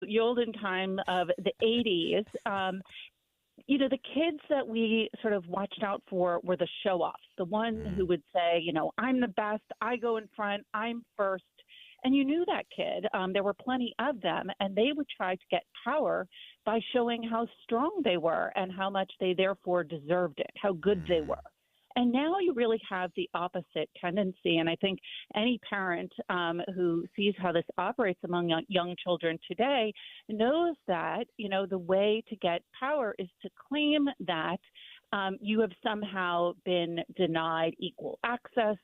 the olden time of the 80s, the kids that we sort of watched out for were the show-offs, the one who Mm, would say, I'm the best, I go in front, I'm first. And you knew that kid. There were plenty of them, and they would try to get power by showing how strong they were and how much they therefore deserved it, how good they were. mm. And now you really have the opposite tendency. And I think any parent who sees how this operates among young children today knows that, the way to get power is to claim that you have somehow been denied equal access,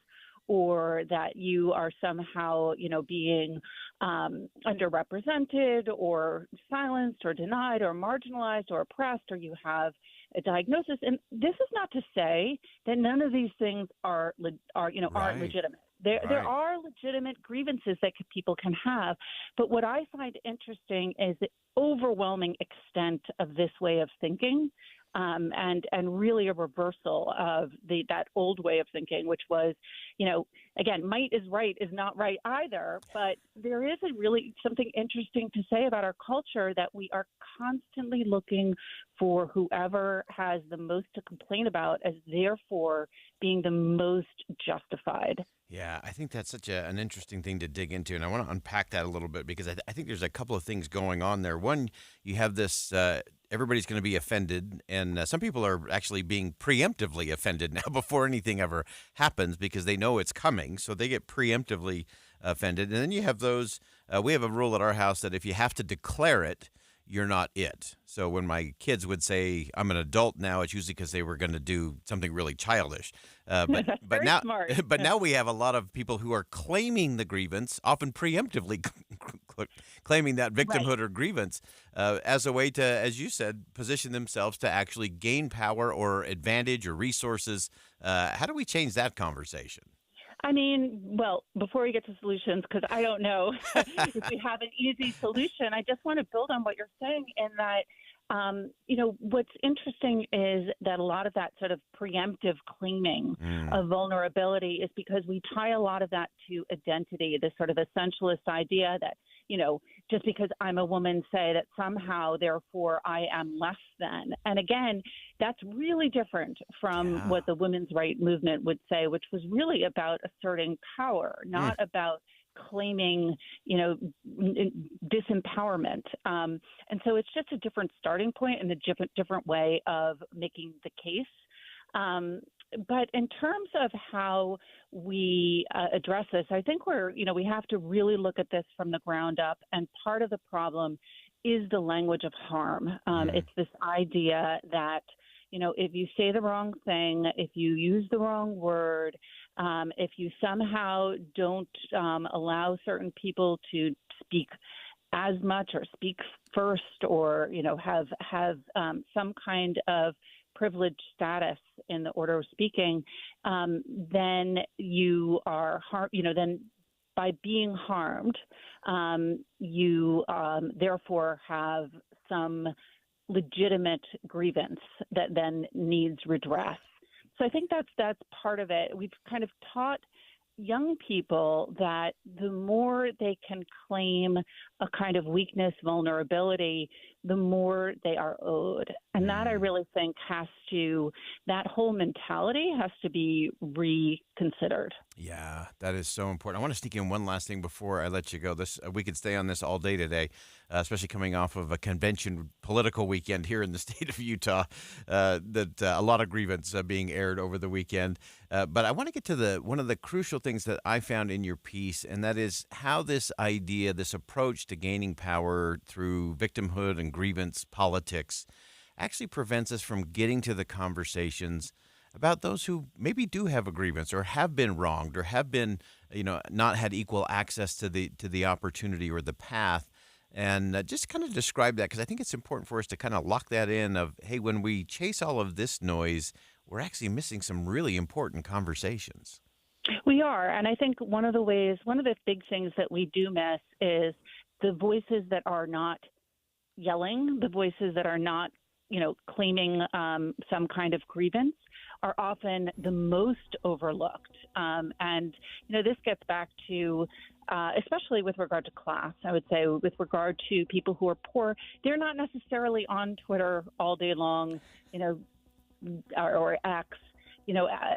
or that you are somehow, being underrepresented or silenced or denied or marginalized or oppressed, or you have a diagnosis. And this is not to say that none of these things aren't Right, legitimate. There right. are legitimate grievances that people can have, but what I find interesting is the overwhelming extent of this way of thinking, and really a reversal of that old way of thinking, which was, again, might is right is not right either. But there is really something interesting to say about our culture, that we are constantly looking for whoever has the most to complain about as therefore being the most justified. Yeah, I think that's such an interesting thing to dig into, and I want to unpack that a little bit because I think there's a couple of things going on there. One, you have this everybody's going to be offended, and some people are actually being preemptively offended now before anything ever happens because they know it's coming, so they get preemptively offended. And then you have those. We have a rule at our house that if you have to declare it, you're not it. So when my kids would say, I'm an adult now, it's usually because they were going to do something really childish. But That's but very now smart. but now we have a lot of people who are claiming the grievance, often preemptively claiming that Right. victimhood or grievance as a way to, as you said, position themselves to actually gain power or advantage or resources. How do we change that conversation? I mean, well, before we get to solutions, because I don't know if we have an easy solution, I just want to build on what you're saying in that, what's interesting is that a lot of that sort of preemptive claiming Mm, of vulnerability is because we tie a lot of that to identity, this sort of essentialist idea that, just because I'm a woman, say that somehow, therefore, I am less than. And again, that's really different from yeah. what the women's right movement would say, which was really about asserting power, Mm, not about claiming, disempowerment. And so it's just a different starting point and a different way of making the case. But in terms of how we address this, I think we have to really look at this from the ground up. And part of the problem is the language of harm. mm, It's this idea that, if you say the wrong thing, if you use the wrong word, if you somehow don't allow certain people to speak as much or speak first, or have some kind of privileged status in the order of speaking, then you are then by being harmed, you therefore have some legitimate grievance that then needs redress. So I think that's part of it. We've kind of taught young people that the more they can claim a kind of weakness, vulnerability, the more they are owed. And that I mm. really think that whole mentality has to be reconsidered. Yeah, that is so important. I want to sneak in one last thing before I let you go. This we could stay on this all day today, especially coming off of a convention political weekend here in the state of Utah. That a lot of grievance being aired over the weekend. But I want to get to one of the crucial things that I found in your piece, and that is how this idea, this approach to gaining power through victimhood and grievance politics, actually prevents us from getting to the conversations about those who maybe do have a grievance or have been wronged or have been, not had equal access to the opportunity or the path. And just kind of describe that, because I think it's important for us to kind of lock that in of, hey, when we chase all of this noise, we're actually missing some really important conversations. We are. And I think one of the big things that we do miss is the voices that are not yelling, the voices that are not, claiming some kind of grievance are often the most overlooked. And this gets back to especially with regard to class. I would say with regard to people who are poor, they're not necessarily on Twitter all day long, or X,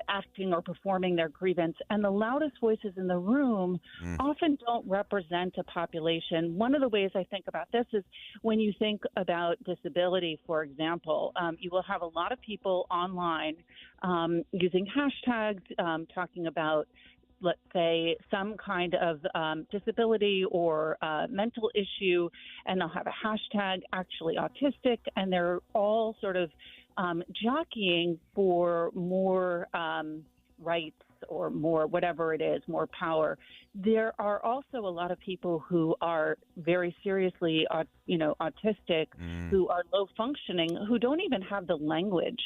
acting or performing their grievance. And the loudest voices in the room often don't represent a population. One of the ways I think about this is when you think about disability, for example, you will have a lot of people online using hashtags, talking about, let's say, some kind of disability or mental issue, and they'll have a hashtag actually autistic, and they're all sort of jockeying for more rights or more, whatever it is, more power. There are also a lot of people who are very seriously, autistic, who are low functioning, who don't even have the language,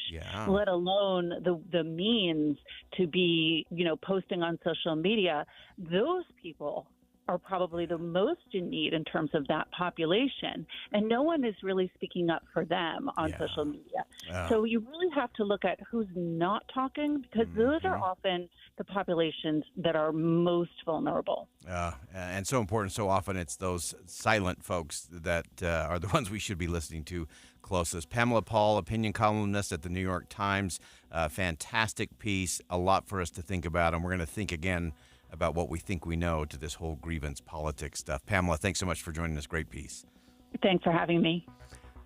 let alone the means to be, posting on social media. Those people are probably the most in need in terms of that population. And no one is really speaking up for them on social media. So you really have to look at who's not talking, because those are often the populations that are most vulnerable. And so important. So often it's those silent folks that are the ones we should be listening to closest. Pamela Paul, opinion columnist at the New York Times. Fantastic piece. A lot for us to think about. And we're going to think again about what we think we know to this whole grievance politics stuff. Pamela, thanks so much for joining us. Great piece. Thanks for having me.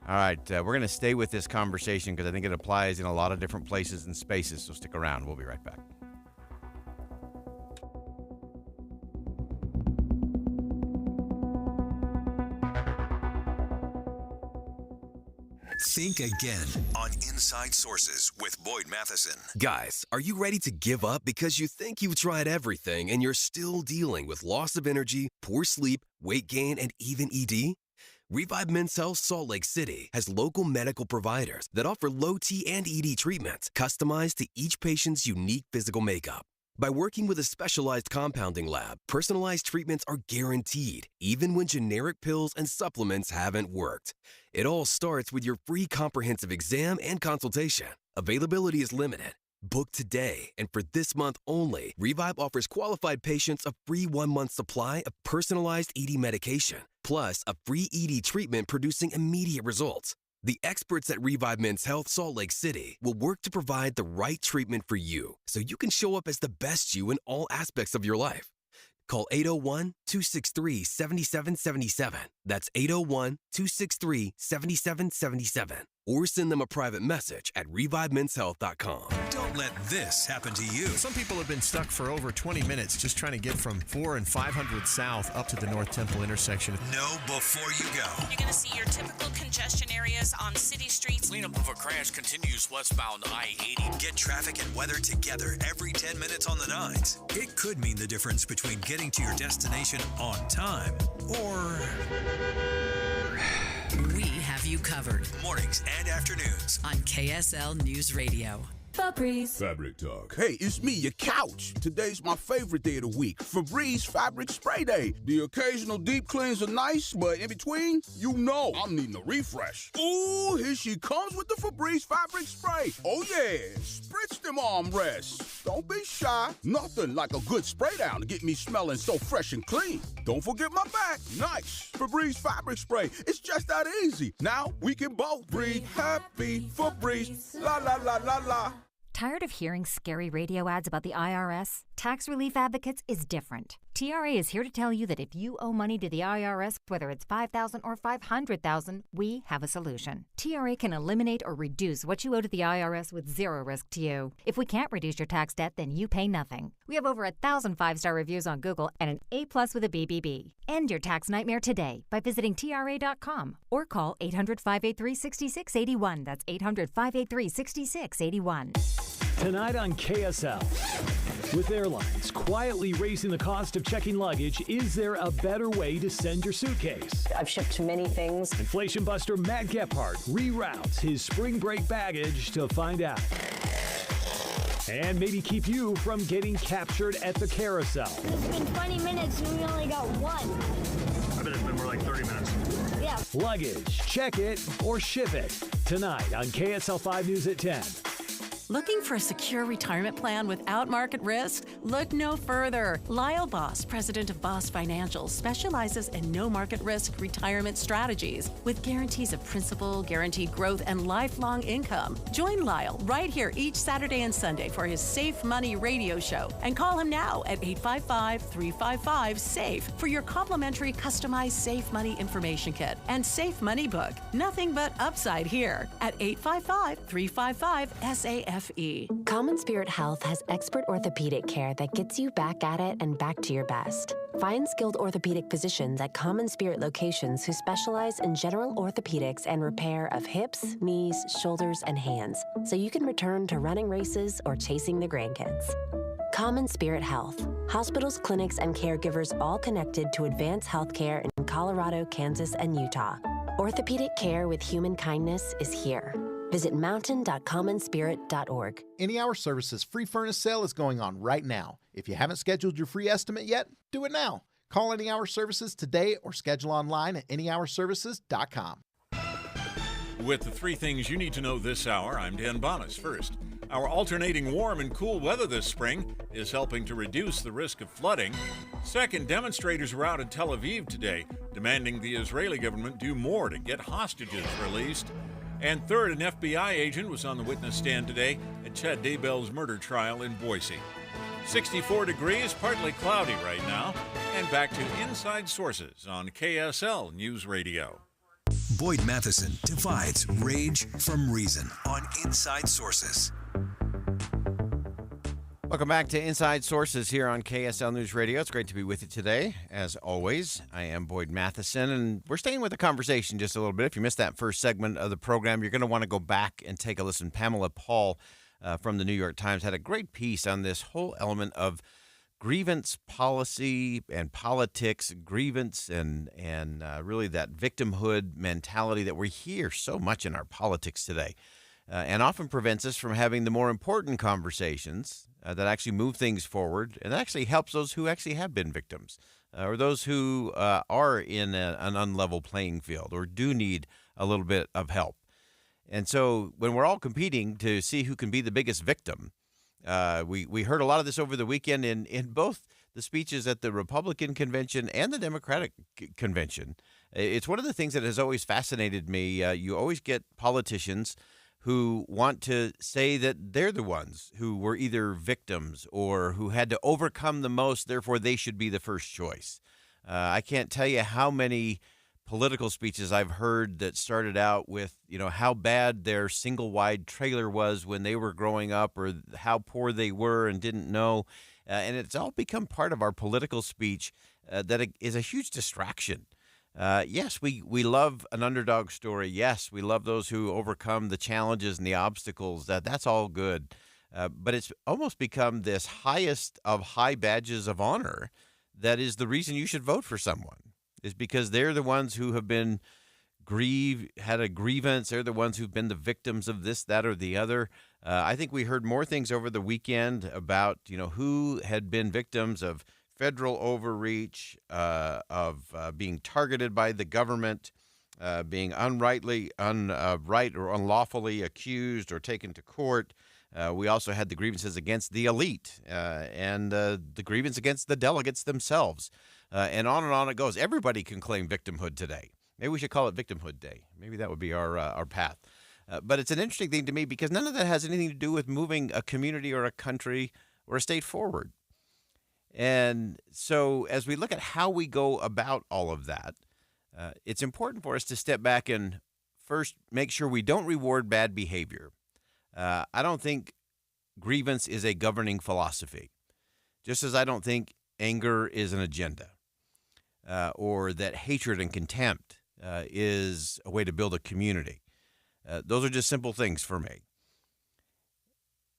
All right. We're going to stay with this conversation because I think it applies in a lot of different places and spaces. So stick around. We'll be right back. Think again on Inside Sources with Boyd Matheson. Guys, are you ready to give up because you think you've tried everything and you're still dealing with loss of energy, poor sleep, weight gain, and even ED? Revive Men's Health Salt Lake City has local medical providers that offer low T and ED treatments customized to each patient's unique physical makeup. By working with a specialized compounding lab, personalized treatments are guaranteed, even when generic pills and supplements haven't worked. It all starts with your free comprehensive exam and consultation. Availability is limited. Book today, and for this month only, Revive offers qualified patients a free 1-month supply of personalized ED medication, plus a free ED treatment producing immediate results. The experts at Revive Men's Health Salt Lake City will work to provide the right treatment for you so you can show up as the best you in all aspects of your life. Call 801-263-7777. That's 801-263-7777. Or send them a private message at revivemenshealth.com. Don't let this happen to you. Some people have been stuck for over 20 minutes just trying to get from 4 and 500 South up to the North Temple intersection. Know before you go. You're going to see your typical congestion areas on city streets. Cleanup of a crash continues westbound I-80. Get traffic and weather together every 10 minutes on the 9s. It could mean the difference between getting to your destination on time or... We have you covered. Mornings and afternoons on KSL News Radio. Febreze. Fabric Talk. Hey, it's me, your couch. Today's my favorite day of the week. Febreze Fabric Spray Day. The occasional deep cleans are nice, but in between, I'm needing a refresh. Ooh, here she comes with the Febreze Fabric Spray. Oh yeah, spritz them armrests. Don't be shy. Nothing like a good spray down to get me smelling so fresh and clean. Don't forget my back. Nice. Febreze Fabric Spray. It's just that easy. Now we can both breathe happy. Febreze. La la la la la. Tired of hearing scary radio ads about the IRS? Tax Relief Advocates is different. TRA is here to tell you that if you owe money to the IRS, whether it's $5,000 or $500,000, we have a solution. TRA can eliminate or reduce what you owe to the IRS with zero risk to you. If we can't reduce your tax debt, then you pay nothing. We have over 1,000 5-star reviews on Google and an A+ with a BBB. End your tax nightmare today by visiting TRA.com or call 800-583-6681. That's 800-583-6681. Tonight on KSL. With airlines quietly raising the cost of checking luggage, is there a better way to send your suitcase? I've shipped many things. Inflation buster Matt Gephardt reroutes his spring break baggage to find out. And maybe keep you from getting captured at the carousel. It's been 20 minutes and we only got one. I bet it's been more like 30 minutes. Yeah. Luggage, check it, or ship it. Tonight on KSL 5 News at 10. Looking for a secure retirement plan without market risk? Look no further. Lyle Boss, president of Boss Financial, specializes in no market risk retirement strategies with guarantees of principal, guaranteed growth, and lifelong income. Join Lyle right here each Saturday and Sunday for his Safe Money radio show, and call him now at 855-355-SAFE for your complimentary customized Safe Money information kit and Safe Money book. Nothing but upside here at 855-355-SAFE. Common Spirit Health has expert orthopedic care that gets you back at it and back to your best. Find skilled orthopedic physicians at Common Spirit locations who specialize in general orthopedics and repair of hips, knees, shoulders, and hands, so you can return to running races or chasing the grandkids. Common Spirit Health. Hospitals, clinics, and caregivers all connected to advanced healthcare in Colorado, Kansas, and Utah. Orthopedic care with human kindness is here. Visit mountain.commonspirit.org. Any Hour Services free furnace sale is going on right now. If you haven't scheduled your free estimate yet, do it now. Call Any Hour Services today or schedule online at anyhourservices.com. With the three things you need to know this hour, I'm Dan Bonas. First, our alternating warm and cool weather this spring is helping to reduce the risk of flooding. Second, demonstrators were out in Tel Aviv today demanding the Israeli government do more to get hostages released. And third, an FBI agent was on the witness stand today at Chad Daybell's murder trial in Boise. 64 degrees, partly cloudy right now. And back to Inside Sources on KSL News Radio. Boyd Matheson divides rage from reason on Inside Sources. Welcome back to Inside Sources here on KSL News Radio. It's great to be with you today. As always, I am Boyd Matheson, and we're staying with the conversation just a little bit. If you missed that first segment of the program, you're going to want to go back and take a listen. Pamela Paul from the New York Times had a great piece on this whole element of grievance policy and politics, grievance and really that victimhood mentality that we hear so much in our politics today, and often prevents us from having the more important conversations that actually move things forward, and that actually helps those who actually have been victims, or those who are in an unlevel playing field or do need a little bit of help. And so when we're all competing to see who can be the biggest victim, we heard a lot of this over the weekend in both the speeches at the Republican convention and the Democratic convention. It's one of the things that has always fascinated me. You always get politicians who want to say that they're the ones who were either victims or who had to overcome the most, therefore they should be the first choice. I can't tell you how many political speeches I've heard that started out with, how bad their single-wide trailer was when they were growing up, or how poor they were and didn't know. And it's all become part of our political speech that it is a huge distraction. Yes, we love an underdog story. Yes, we love those who overcome the challenges and the obstacles. That's all good. But it's almost become this highest of high badges of honor that is the reason you should vote for someone, is because they're the ones who have been had a grievance. They're the ones who've been the victims of this, that, or the other. I think we heard more things over the weekend about, who had been victims of federal overreach, of being targeted by the government, being right or unlawfully accused or taken to court. We also had the grievances against the elite and the grievance against the delegates themselves. And on it goes. Everybody can claim victimhood today. Maybe we should call it Victimhood Day. Maybe that would be our path. But it's an interesting thing to me because none of that has anything to do with moving a community or a country or a state forward. And so as we look at how we go about all of that, it's important for us to step back and first make sure we don't reward bad behavior. I don't think grievance is a governing philosophy, just as I don't think anger is an agenda, or that hatred and contempt is a way to build a community. Those are just simple things for me.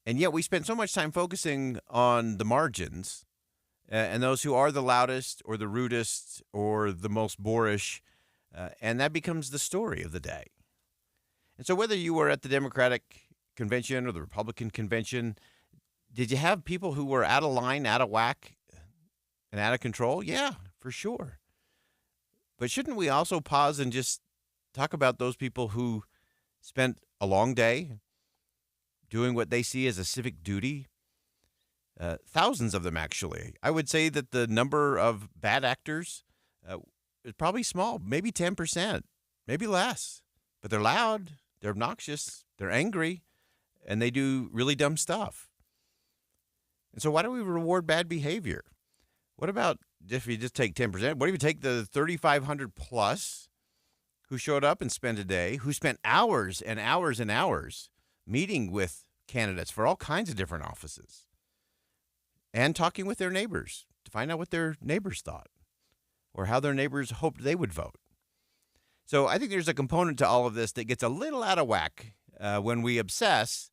And yet we spend so much time focusing on the margins and those who are the loudest or the rudest or the most boorish, and that becomes the story of the day. And so whether you were at the Democratic convention or the Republican convention, did you have people who were out of line, out of whack, and out of control? Yeah, for sure. But shouldn't we also pause and just talk about those people who spent a long day, doing what they see as a civic duty. Thousands of them, actually. I would say that the number of bad actors is probably small, maybe 10%, maybe less. But they're loud, they're obnoxious, they're angry, and they do really dumb stuff. And so why do we reward bad behavior? What about if you just take 10%? What if you take the 3,500 plus who showed up and spent a day, who spent hours and hours and hours meeting with candidates for all kinds of different offices and talking with their neighbors to find out what their neighbors thought or how their neighbors hoped they would vote? So I think there's a component to all of this that gets a little out of whack when we obsess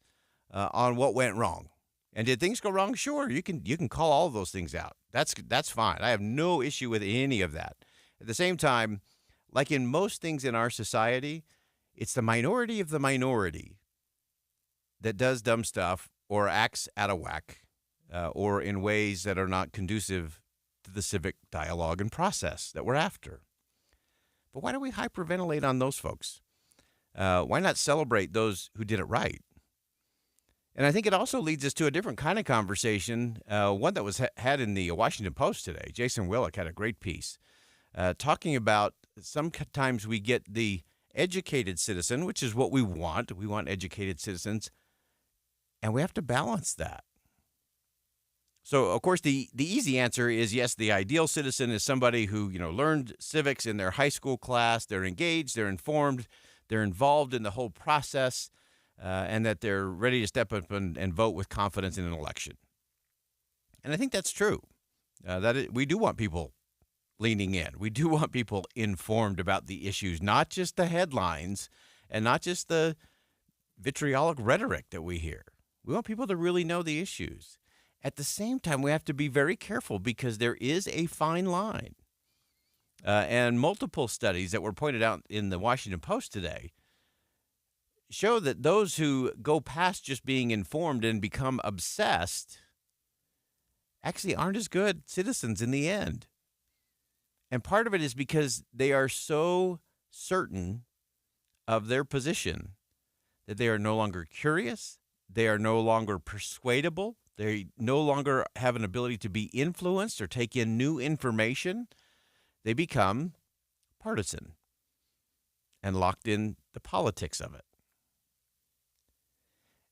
on what went wrong. And did things go wrong? Sure, you can call all of those things out. That's fine. I have no issue with any of that. At the same time, like in most things in our society, it's the minority of the minority that does dumb stuff or acts out of whack or in ways that are not conducive to the civic dialogue and process that we're after. But why do we hyperventilate on those folks? Why not celebrate those who did it right? And I think it also leads us to a different kind of conversation, one that was had in the Washington Post today. Jason Willick had a great piece talking about sometimes we get the educated citizen, which is what we want. We want educated citizens, and we have to balance that. So, of course, the easy answer is yes, the ideal citizen is somebody who, learned civics in their high school class. They're engaged, they're informed, they're involved in the whole process, and that they're ready to step up and vote with confidence in an election. And I think that's true. We do want people leaning in. We do want people informed about the issues, not just the headlines and not just the vitriolic rhetoric that we hear. We want people to really know the issues. At the same time, we have to be very careful because there is a fine line. And multiple studies that were pointed out in the Washington Post today show that those who go past just being informed and become obsessed actually aren't as good citizens in the end. And part of it is because they are so certain of their position that they are no longer curious, they are no longer persuadable, they no longer have an ability to be influenced or take in new information. They become partisan and locked in the politics of it.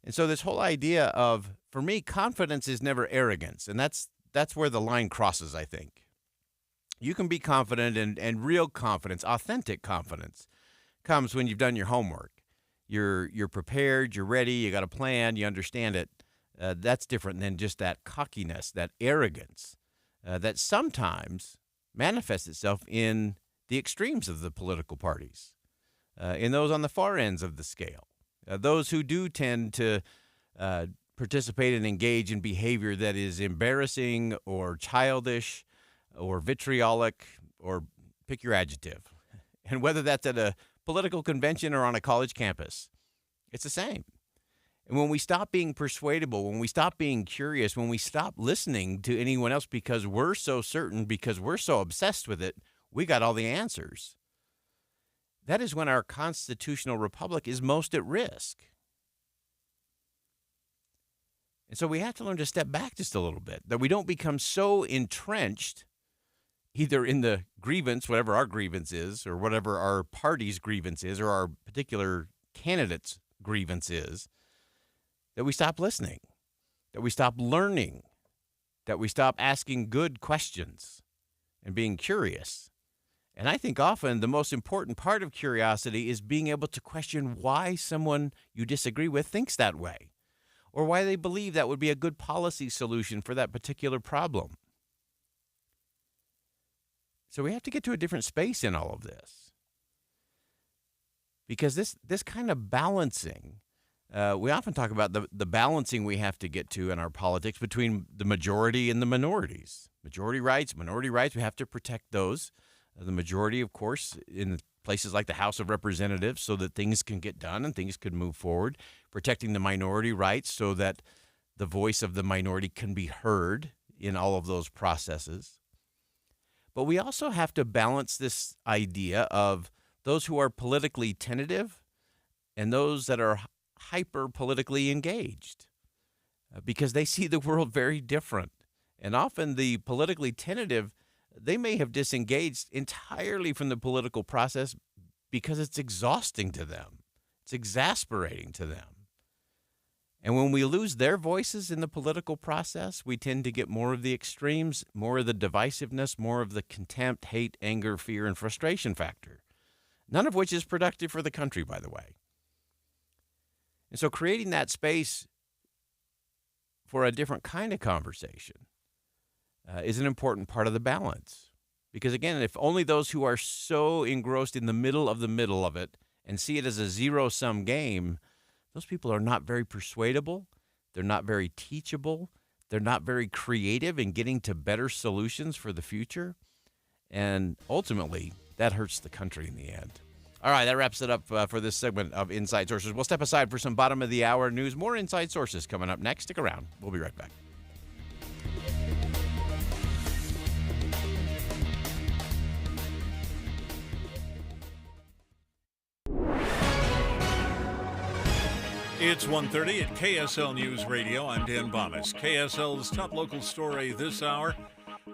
And so this whole idea of, for me, confidence is never arrogance. And that's where the line crosses, I think. You can be confident, and real confidence, authentic confidence, comes when you've done your homework. You're prepared, you're ready, you got a plan, you understand it. That's different than just that cockiness, that arrogance that sometimes manifests itself in the extremes of the political parties, in those on the far ends of the scale, those who do tend to participate and engage in behavior that is embarrassing or childish or vitriolic, or pick your adjective. And whether that's at a political convention or on a college campus, it's the same. And when we stop being persuadable, when we stop being curious, when we stop listening to anyone else because we're so certain, because we're so obsessed with it, we got all the answers. That is when our constitutional republic is most at risk. And so we have to learn to step back just a little bit, that we don't become so entrenched either in the grievance, whatever our grievance is, or whatever our party's grievance is, or our particular candidate's grievance is, that we stop listening, that we stop learning, that we stop asking good questions and being curious. And I think often the most important part of curiosity is being able to question why someone you disagree with thinks that way, or why they believe that would be a good policy solution for that particular problem. So we have to get to a different space in all of this. Because this kind of balancing, we often talk about the balancing we have to get to in our politics between the majority and the minorities. Majority rights, minority rights, we have to protect those. The majority, of course, in places like the House of Representatives so that things can get done and things can move forward. Protecting the minority rights so that the voice of the minority can be heard in all of those processes. But we also have to balance this idea of those who are politically tentative and those that are hyper politically engaged because they see the world very different. And often the politically tentative, they may have disengaged entirely from the political process because it's exhausting to them. It's exasperating to them. And when we lose their voices in the political process, we tend to get more of the extremes, more of the divisiveness, more of the contempt, hate, anger, fear, and frustration factor. None of which is productive for the country, by the way. And so creating that space for a different kind of conversation is an important part of the balance. Because again, if only those who are so engrossed in the middle of it and see it as a zero-sum game, those people are not very persuadable. They're not very teachable. They're not very creative in getting to better solutions for the future. And ultimately, that hurts the country in the end. All right, that wraps it up for this segment of Inside Sources. We'll step aside for some bottom-of-the-hour news. More Inside Sources coming up next. Stick around. We'll be right back. It's 1:30 at KSL News Radio. I'm Dan Bomis. KSL's top local story this hour.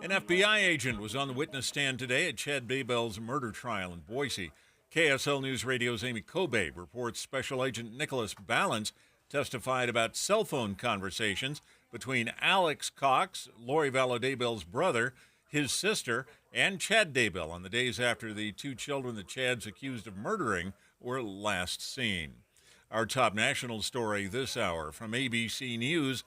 An FBI agent was on the witness stand today at Chad Daybell's murder trial in Boise. KSL News Radio's Amy Kobe reports Special Agent Nicholas Ballance testified about cell phone conversations between Alex Cox, Lori Vallow Daybell's brother, his sister, and Chad Daybell on the days after the two children that Chad's accused of murdering were last seen. Our top national story this hour from ABC News.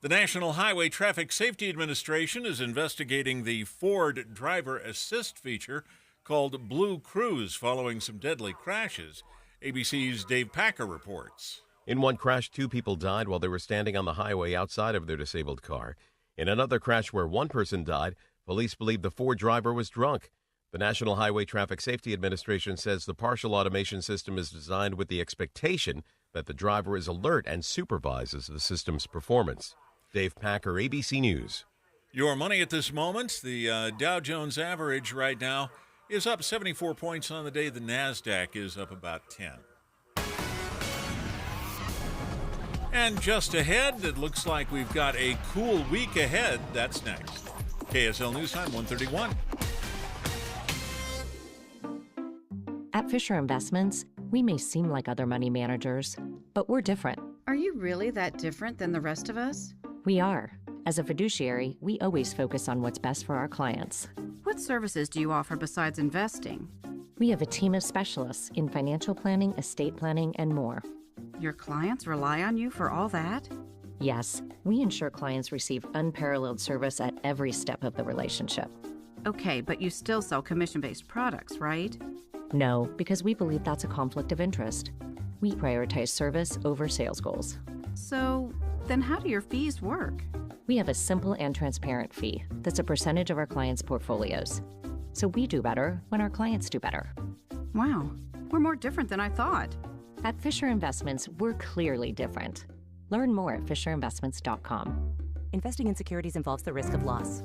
The National Highway Traffic Safety Administration is investigating the Ford driver assist feature called Blue Cruise following some deadly crashes. ABC's Dave Packer reports. In one crash, 2 people died while they were standing on the highway outside of their disabled car. In another crash where 1 person died, police believe the Ford driver was drunk. The National Highway Traffic Safety Administration says the partial automation system is designed with the expectation that the driver is alert and supervises the system's performance. Dave Packer, ABC News. Your money at this moment, the Dow Jones average right now is up 74 points on the day. The NASDAQ is up about 10. And just ahead, it looks like we've got a cool week ahead. That's next. KSL News Time, 1:31. At Fisher Investments, we may seem like other money managers, but we're different. Are you really that different than the rest of us? We are. As a fiduciary, we always focus on what's best for our clients. What services do you offer besides investing? We have a team of specialists in financial planning, estate planning, and more. Your clients rely on you for all that? Yes, we ensure clients receive unparalleled service at every step of the relationship. Okay, but you still sell commission-based products, right? No, because we believe that's a conflict of interest. We prioritize service over sales goals. So, then how do your fees work? We have a simple and transparent fee that's a percentage of our clients' portfolios. So we do better when our clients do better. Wow, we're more different than I thought. At Fisher Investments, we're clearly different. Learn more at FisherInvestments.com. Investing in securities involves the risk of loss.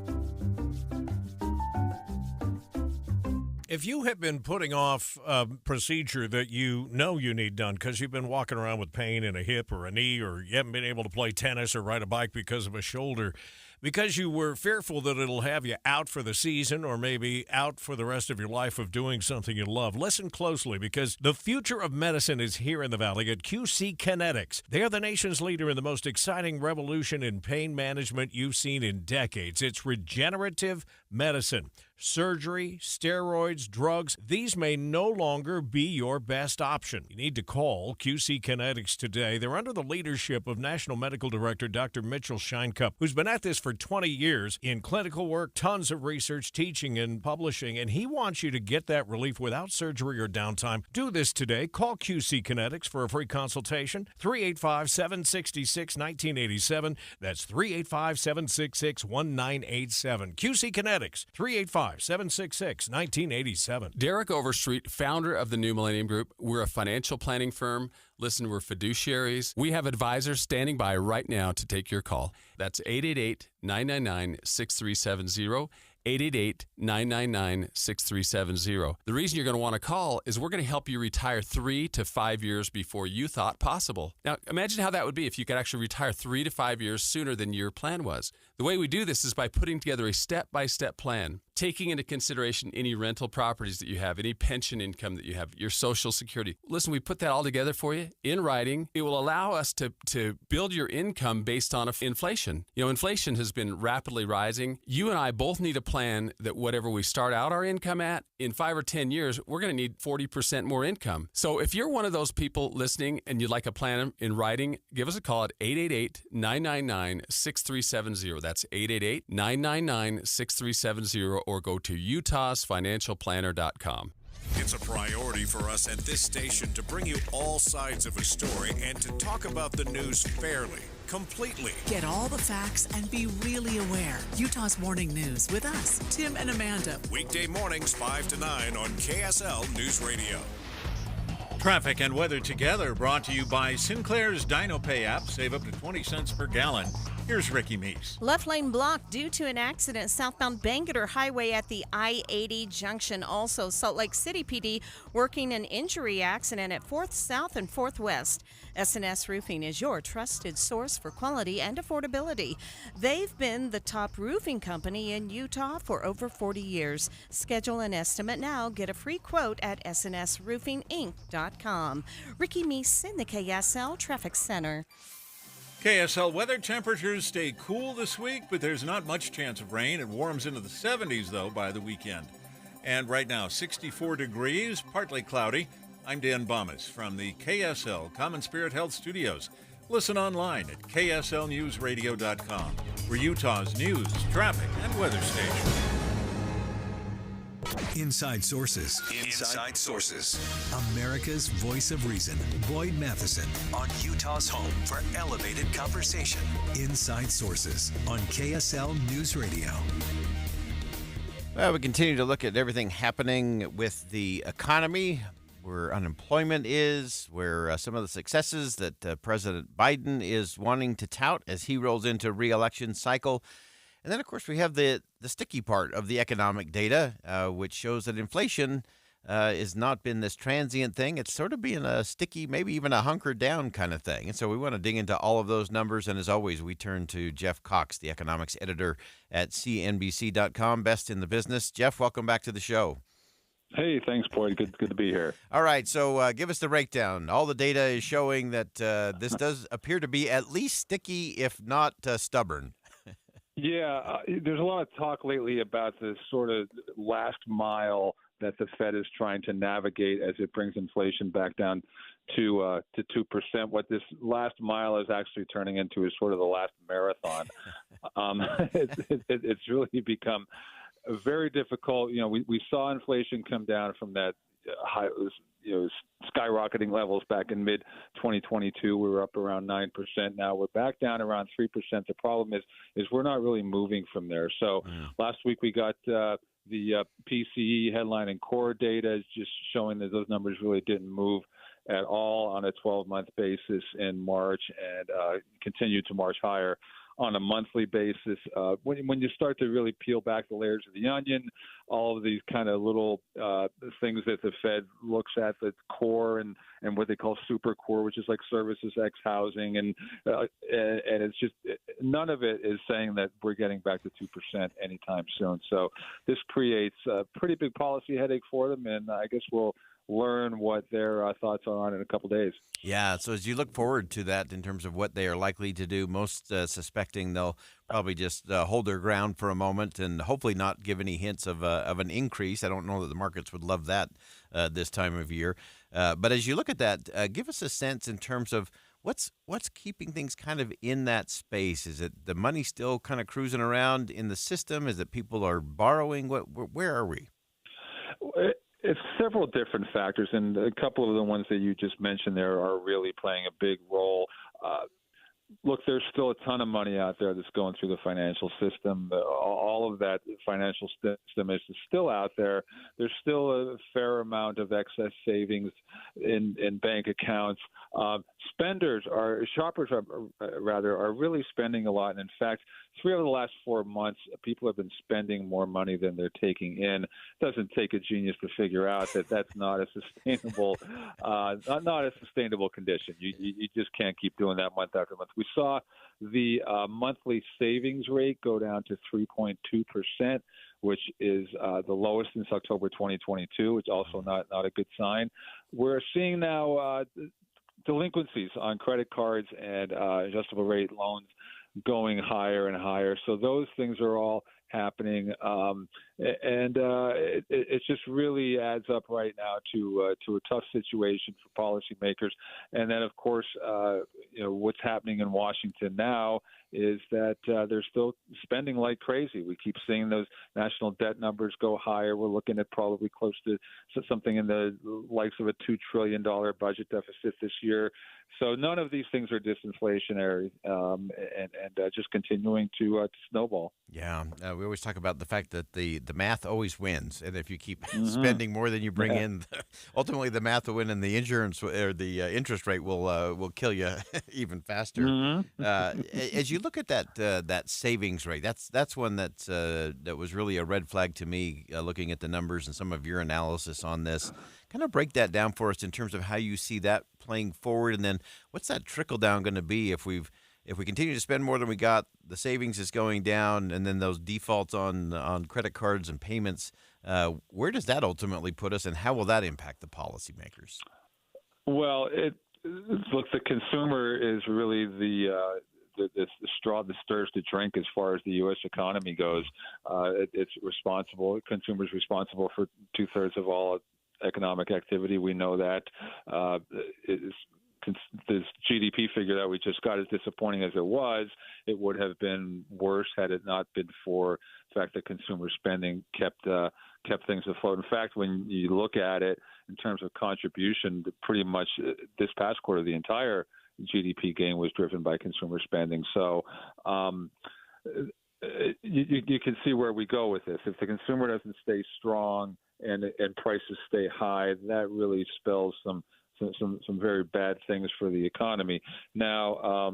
If you have been putting off a procedure that you know you need done because you've been walking around with pain in a hip or a knee, or you haven't been able to play tennis or ride a bike because of a shoulder, because you were fearful that it'll have you out for the season or maybe out for the rest of your life of doing something you love, listen closely, because the future of medicine is here in the Valley at QC Kinetics. They're the nation's leader in the most exciting revolution in pain management you've seen in decades. It's regenerative medicine. Surgery, steroids, drugs, these may no longer be your best option. You need to call QC Kinetics today. They're under the leadership of National Medical Director Dr. Mitchell Scheinkup, who's been at this for 20 years in clinical work, tons of research, teaching, and publishing, and he wants you to get that relief without surgery or downtime. Do this today. Call QC Kinetics for a free consultation, 385-766-1987. That's 385-766-1987. QC Kinetics, 385-766-1987. Derek Overstreet, founder of the New Millennium Group. We're a financial planning firm. Listen, we're fiduciaries. We have advisors standing by right now to take your call. That's 888-999-6370, 888-999-6370. The reason you're going to want to call is we're going to help you retire 3 to 5 years before you thought possible. Now, imagine how that would be if you could actually retire 3 to 5 years sooner than your plan was. The way we do this is by putting together a step-by-step plan, taking into consideration any rental properties that you have, any pension income that you have, your Social Security. Listen, we put that all together for you in writing. It will allow us to build your income based on inflation. You know, inflation has been rapidly rising. You and I both need a plan that whatever we start out our income at, in 5 or 10 years, we're going to need 40% more income. So if you're one of those people listening and you'd like a plan in writing, give us a call at 888-999-6370. That's 888-999-6370, or go to utahsfinancialplanner.com. It's a priority for us at this station to bring you all sides of a story and to talk about the news fairly, completely. Get all the facts and be really aware. Utah's Morning News with us, Tim and Amanda. Weekday mornings 5 to 9 on KSL News Radio. Traffic and weather together brought to you by Sinclair's DinoPay app. Save up to 20 cents per gallon. Here's Ricky Meese. Left lane blocked due to an accident southbound Bangerter Highway at the I-80 junction. Also, Salt Lake City PD working an injury accident at 4th South and 4th West. S&S Roofing is your trusted source for quality and affordability. They've been the top roofing company in Utah for over 40 years. Schedule an estimate now. Get a free quote at snsroofinginc.com. Ricky Meese in the KSL Traffic Center. KSL weather. Temperatures stay cool this week, but there's not much chance of rain. It warms into the 70s, though, by the weekend. And right now, 64 degrees, partly cloudy. I'm Dan Bomas from the KSL Common Spirit Health Studios. Listen online at kslnewsradio.com for Utah's news, traffic, and weather station. Inside Sources. Inside Sources. America's voice of reason. Boyd Matheson on Utah's home for elevated conversation. Inside Sources on KSL News Radio. Well, we continue to look at everything happening with the economy, where unemployment is, where some of the successes that President Biden is wanting to tout as he rolls into a re-election cycle. And then, of course, we have the sticky part of the economic data, which shows that inflation has not been this transient thing. It's sort of being a sticky, maybe even a hunkered down kind of thing. And so we want to dig into all of those numbers. And as always, we turn to Jeff Cox, the economics editor at CNBC.com, best in the business. Jeff, welcome back to the show. Hey, thanks, Boyd. Good to be here. All right, so give us the breakdown. All the data is showing that this does appear to be at least sticky, if not stubborn. Yeah, there's a lot of talk lately about this sort of last mile that the Fed is trying to navigate as it brings inflation back down to 2%. What this last mile is actually turning into is sort of the last marathon. It's really become very difficult. You know, we saw inflation come down from that high, skyrocketing levels back in mid-2022. We were up around 9%. Now we're back down around 3%. The problem is we're not really moving from there. So last week we got the PCE headline and core data just showing that those numbers really didn't move at all on a 12-month basis in March and continued to march higher on a monthly basis. When you start to really peel back the layers of the onion, all of these kind of little things that the Fed looks at, the core and what they call super core, which is like services, X housing, and it's just none of it is saying that we're getting back to 2% anytime soon. So this creates a pretty big policy headache for them, and I guess we'll learn what their thoughts are on in a couple days. Yeah, so as you look forward to that in terms of what they are likely to do, most suspecting they'll probably just hold their ground for a moment and hopefully not give any hints of an increase. I don't know that the markets would love that this time of year. But as you look at that, give us a sense in terms of what's keeping things kind of in that space. Is it the money still kind of cruising around in the system? Is it people are borrowing? Where are we? It's several different factors, and a couple of the ones that you just mentioned there are really playing a big role. Look, there's still a ton of money out there that's going through the financial system. All of that financial stimulus is still out there. There's still a fair amount of excess savings in bank accounts. Shoppers are really spending a lot. And in fact, 3 of the last 4 months, people have been spending more money than they're taking in. It doesn't take a genius to figure out that that's not a sustainable, not a sustainable condition. You just can't keep doing that month after month. We saw the monthly savings rate go down to 3.2%, which is the lowest since October 2022, which is also not a good sign. We're seeing now delinquencies on credit cards and adjustable rate loans going higher and higher. So those things are all happening, it just really adds up right now to a tough situation for policymakers. And then, of course, what's happening in Washington now is that they're still spending like crazy. We keep seeing those national debt numbers go higher. We're looking at probably close to something in the likes of a $2 trillion budget deficit this year. So none of these things are disinflationary and just continuing to snowball. Yeah, we always talk about the fact that the math always wins, and if you keep spending more than you bring in, ultimately the math will win, and the insurance or the interest rate will kill you even faster. As you look at that savings rate, that's one that was really a red flag to me. Looking at the numbers and some of your analysis on this, kind of break that down for us in terms of how you see that playing forward, and then what's that trickle down going to be if we continue to spend more than we got, the savings is going down, and then those defaults on credit cards and payments, where does that ultimately put us, and how will that impact the policymakers? Well, look, the consumer is really the straw that stirs the drink as far as the U.S. economy goes. It's responsible. Consumers responsible for 2/3 of all economic activity. We know that. This GDP figure that we just got, as disappointing as it was, it would have been worse had it not been for the fact that consumer spending kept things afloat. In fact, when you look at it in terms of contribution, pretty much this past quarter, the entire GDP gain was driven by consumer spending. So you can see where we go with this. If the consumer doesn't stay strong and prices stay high, that really spells some very bad things for the economy. Now,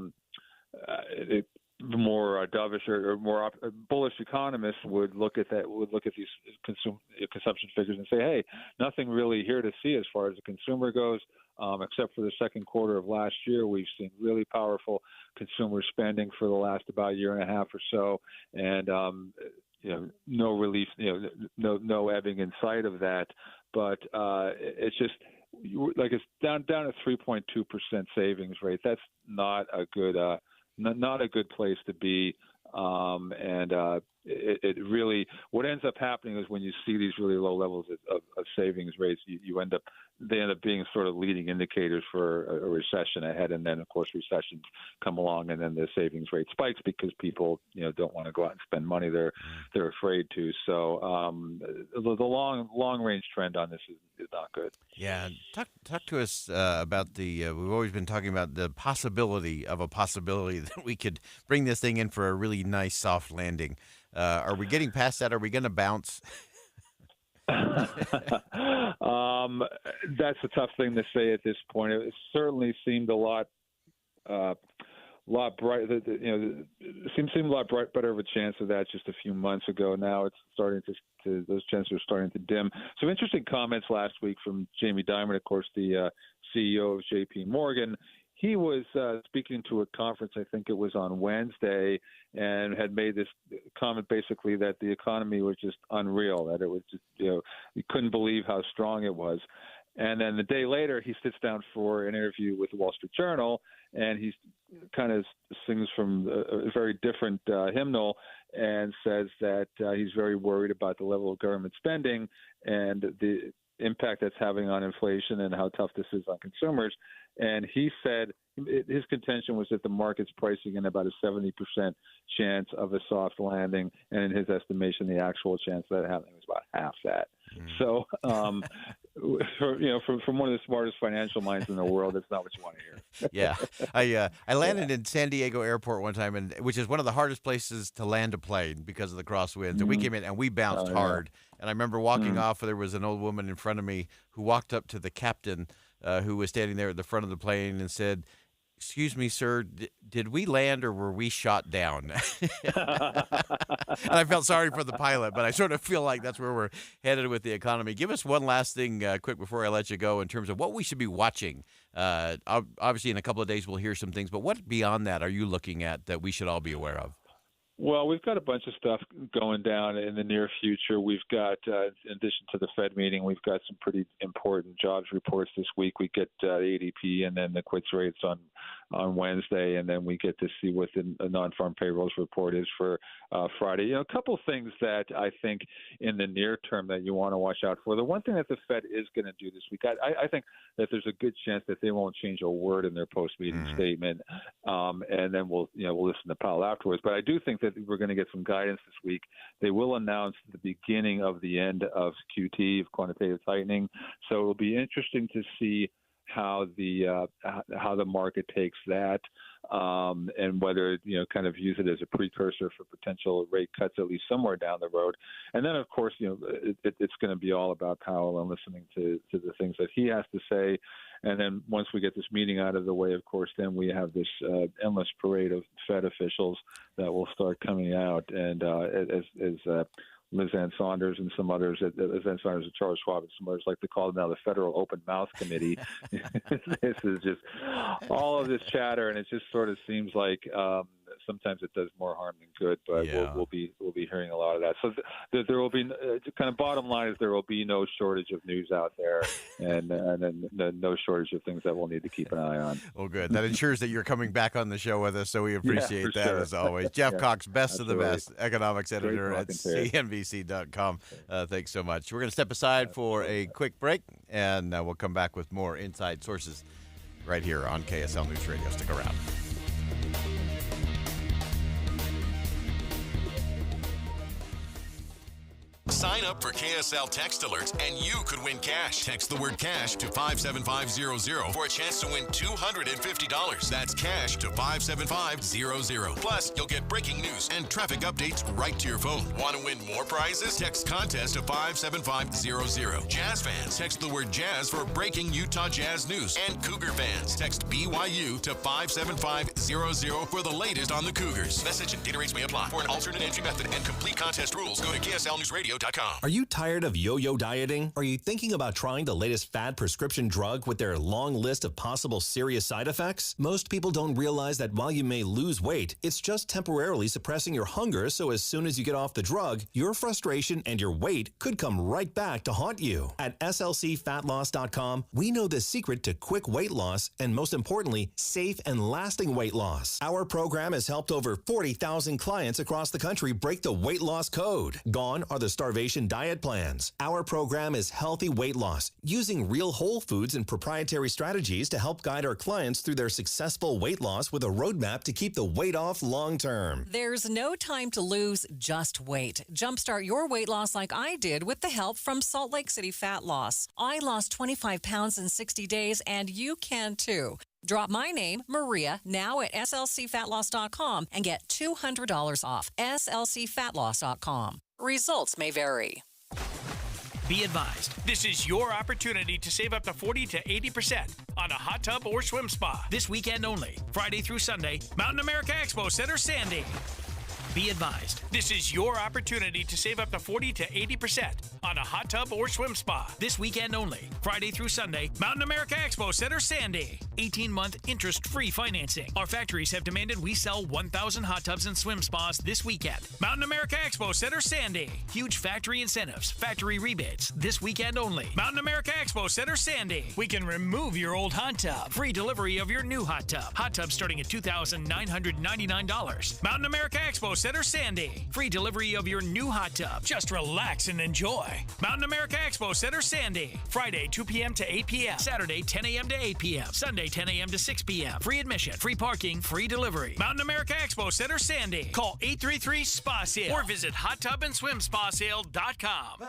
the more dovish or more bullish economists would look at these consumption figures and say, hey, nothing really here to see as far as the consumer goes, except for the second quarter of last year. We've seen really powerful consumer spending for the last about year and a half or so, and no relief, no ebbing in sight of that. But it's just like it's down at 3.2% savings rate. That's not a good place to be. It really, what ends up happening is when you see these really low levels of savings rates, they end up being sort of leading indicators for a recession ahead. And then, of course, recessions come along, and then the savings rate spikes because people, don't want to go out and spend money they're afraid to. So the long range trend on this is not good. Yeah, talk to us about we've always been talking about the possibility that we could bring this thing in for a really nice soft landing. Are we getting past that? Are we going to bounce? That's a tough thing to say at this point. It certainly seemed a lot bright. Seemed a lot better of a chance of that just a few months ago. Now it's starting to those chances are starting to dim. Some interesting comments last week from Jamie Dimon, of course, the CEO of J.P. Morgan. He was speaking to a conference, I think it was on Wednesday, and had made this comment basically that the economy was just unreal, that it was just, you couldn't believe how strong it was. And then the day later, he sits down for an interview with the Wall Street Journal, and he kind of sings from a very different hymnal and says that he's very worried about the level of government spending and the impact that's having on inflation and how tough this is on consumers. And he said his contention was that the market's pricing in about a 70% chance of a soft landing, and in his estimation, the actual chance of that happening was about half that. So from one of the smartest financial minds in the world, that's not what you want to Yeah, hear. I landed in San Diego Airport one time, which is one of the hardest places to land a plane because of the crosswinds. And we came in and we bounced hard. And I remember walking off. There was an old woman in front of me who walked up to the captain, who was standing there at the front of the plane, and said, "Excuse me, sir, did we land or were we shot down?" And I felt sorry for the pilot, but I sort of feel like that's where we're headed with the economy. Give us one last thing quick before I let you go in terms of what we should be watching. Obviously, in a couple of days, we'll hear some things, but what beyond that are you looking at that we should all be aware of? Well, we've got a bunch of stuff going down in the near future. We've got, in addition to the Fed meeting, we've got some pretty important jobs reports this week. We get ADP and then the quits rates on Wednesday, and then we get to see what the non-farm payrolls report is for Friday. A couple things that I think in the near term that you want to watch out for. The one thing that the Fed is going to do this week, I think that there's a good chance that they won't change a word in their post-meeting statement, and then we'll listen to Powell afterwards. But I do think that we're going to get some guidance this week. They will announce the beginning of the end of QT, of quantitative tightening. So it'll be interesting to see how the market takes that, and whether kind of use it as a precursor for potential rate cuts at least somewhere down the road. And then of course it's going to be all about Powell and listening to the things that he has to say. And then once we get this meeting out of the way, of course, then we have this endless parade of Fed officials that will start coming out. And as Liz Ann Saunders and some others, Liz Ann Saunders and Charles Schwab and some others like to call it now the Federal Open Mouth Committee. This is just all of this chatter, and it just sort of seems like sometimes it does more harm than good. But we'll be hearing a lot of that. So there will be kind of bottom line is there will be no shortage of news out there, and then no shortage of things that we'll need to keep an eye on. Well, good. That ensures that you're coming back on the show with us, so we appreciate that as always. Jeff Cox, best of the best, economics editor at CNBC.com. Thanks so much. We're going to step aside for a quick break, and we'll come back with more Inside Sources right here on KSL News Radio. Stick around. Sign up for KSL text alerts and you could win cash. Text the word cash to 57500 for a chance to win $250. That's cash to 57500. Plus, you'll get breaking news and traffic updates right to your phone. Want to win more prizes? Text contest to 57500. Jazz fans, text the word jazz for breaking Utah Jazz news. And Cougar fans, text BYU to 57500 for the latest on the Cougars. Message and data rates may apply. For an alternate entry method and complete contest rules, go to KSLNewsRadio.com. Are you tired of yo-yo dieting? Are you thinking about trying the latest fad prescription drug with their long list of possible serious side effects? Most people don't realize that while you may lose weight, it's just temporarily suppressing your hunger, so as soon as you get off the drug, your frustration and your weight could come right back to haunt you. At slcfatloss.com, we know the secret to quick weight loss and, most importantly, safe and lasting weight loss. Our program has helped over 40,000 clients across the country break the weight loss code. Gone are the starvation diet plans. Our program is healthy weight loss, using real whole foods and proprietary strategies to help guide our clients through their successful weight loss with a roadmap to keep the weight off long term. There's no time to lose, just wait. Jumpstart your weight loss like I did with the help from Salt Lake City Fat Loss. I lost 25 pounds in 60 days, and you can too. Drop my name, Maria, now at slcfatloss.com and get $200 off. slcfatloss.com. Results may vary. Be advised, this is your opportunity to save up to 40 to 80% on a hot tub or swim spa this weekend only, Friday through Sunday, Mountain America Expo Center, Sandy. Be advised, this is your opportunity to save up to 40 to 80% on a hot tub or swim spa this weekend only, Friday through Sunday, Mountain America Expo Center, Sandy. 18-month interest-free financing. Our factories have demanded we sell 1,000 hot tubs and swim spas this weekend. Mountain America Expo Center, Sandy. Huge factory incentives, factory rebates this weekend only. Mountain America Expo Center, Sandy. We can remove your old hot tub. Free delivery of your new hot tub. Hot tub starting at $2,999. Mountain America Expo Center, Sandy. Free delivery of your new hot tub. Just relax and enjoy. Mountain America Expo Center, Sandy. Friday, 2 p.m. to 8 p.m. Saturday, 10 a.m. to 8 p.m. Sunday, 10 a.m. to 6 p.m. Free admission, free parking, free delivery. Mountain America Expo Center, Sandy. Call 833-SPA-SALE or visit hottubandswimspasale.com.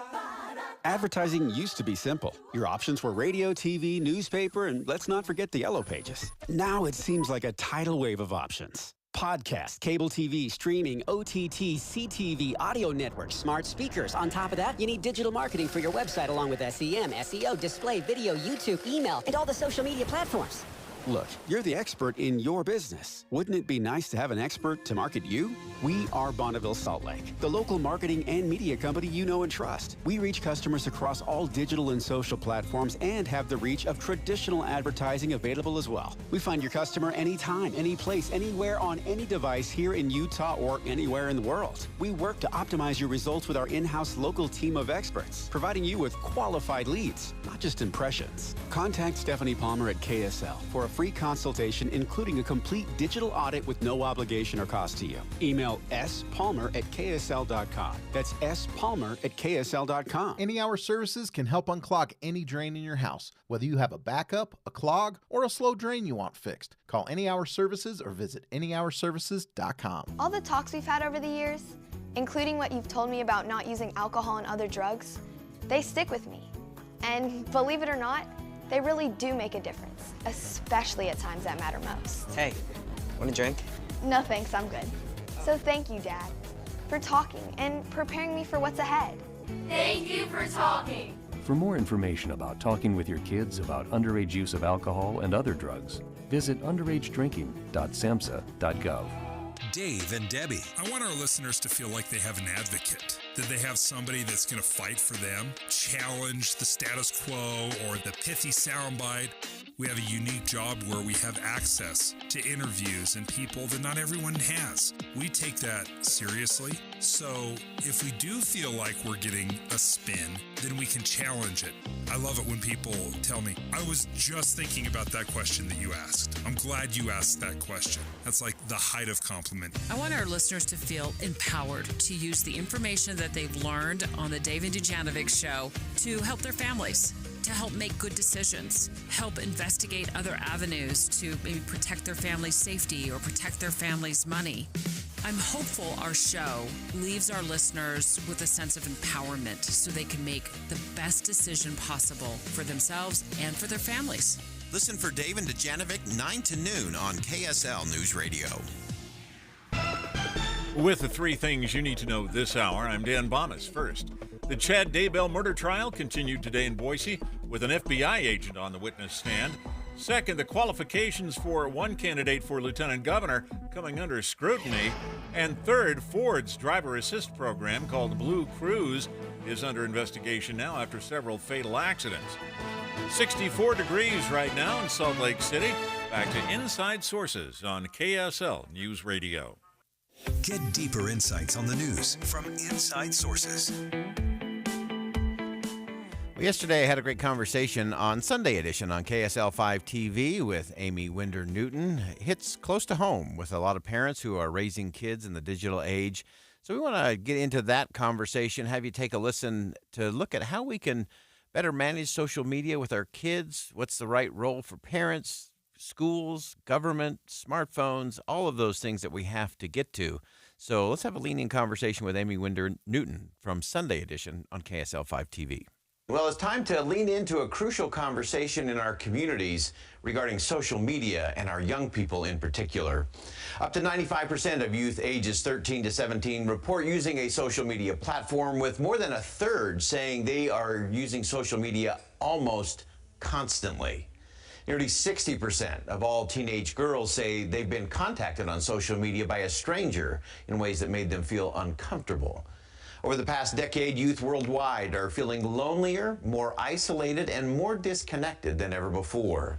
Advertising used to be simple. Your options were radio, TV, newspaper, and let's not forget the yellow pages. Now it seems like a tidal wave of options. Podcast, cable TV, streaming, OTT, CTV, audio networks, smart speakers. On top of that, you need digital marketing for your website along with SEM, SEO, display, video, YouTube, email, and all the social media platforms. Look, you're the expert in your business. Wouldn't it be nice to have an expert to market you? We are Bonneville Salt Lake, the local marketing and media company you know and trust. We reach customers across all digital and social platforms and have the reach of traditional advertising available as well. We find your customer anytime, any place, anywhere on any device here in Utah or anywhere in the world. We work to optimize your results with our in-house local team of experts, providing you with qualified leads, not just impressions. Contact Stephanie Palmer at KSL for a free consultation, including a complete digital audit with no obligation or cost to you. Email spalmer@ksl.com. That's spalmer@ksl.com. Any Hour Services can help unclog any drain in your house, whether you have a backup, a clog, or a slow drain you want fixed. Call Any Hour Services or visit anyhourservices.com. All the talks we've had over the years, including what you've told me about not using alcohol and other drugs, they stick with me. And believe it or not, they really do make a difference, especially at times that matter most. Hey, want a drink? No thanks, I'm good. So thank you, Dad, for talking and preparing me for what's ahead. Thank you for talking. For more information about talking with your kids about underage use of alcohol and other drugs, visit underagedrinking.samhsa.gov. Dave and Debbie. I want our listeners to feel like they have an advocate, that they have somebody that's going to fight for them, challenge the status quo or the pithy soundbite. We have a unique job where we have access to interviews and people that not everyone has. We take that seriously. So if we do feel like we're getting a spin, then we can challenge it. I love it when people tell me, I was just thinking about that question that you asked. I'm glad you asked that question. That's like the height of compliment. I want our listeners to feel empowered to use the information that they've learned on the Dave and Dujanovic show to help their families, to help make good decisions, help investigate other avenues to maybe protect their family's safety or protect their family's money. I'm hopeful our show leaves our listeners with a sense of empowerment so they can make the best decision possible for themselves and for their families. Listen for Dave and Dujanovic 9 to noon on KSL News Radio. With the three things you need to know this hour, I'm Dan Bomas. First, the Chad Daybell murder trial continued today in Boise with an FBI agent on the witness stand. Second, the qualifications for one candidate for lieutenant governor coming under scrutiny. And third, Ford's driver assist program called Blue Cruise is under investigation now after several fatal accidents. 64 degrees right now in Salt Lake City. Back to Inside Sources on KSL News Radio. Get deeper insights on the news from Inside Sources. Well, yesterday I had a great conversation on Sunday Edition on KSL 5 TV with Amy Winder Newton. Hits close to home with a lot of parents who are raising kids in the digital age. So we want to get into that conversation, have you take a listen to look at how we can better manage social media with our kids, what's the right role for parents, schools, government, smartphones, all of those things that we have to get to. So let's have a leaning conversation with Amy Winder Newton from Sunday Edition on KSL 5 TV. Well, it's time to lean into a crucial conversation in our communities regarding social media and our young people in particular. Up to 95% of youth ages 13 to 17 report using a social media platform, with more than a third saying they are using social media almost constantly. Nearly 60% of all teenage girls say they've been contacted on social media by a stranger in ways that made them feel uncomfortable. Over the past decade, youth worldwide are feeling lonelier, more isolated, and more disconnected than ever before.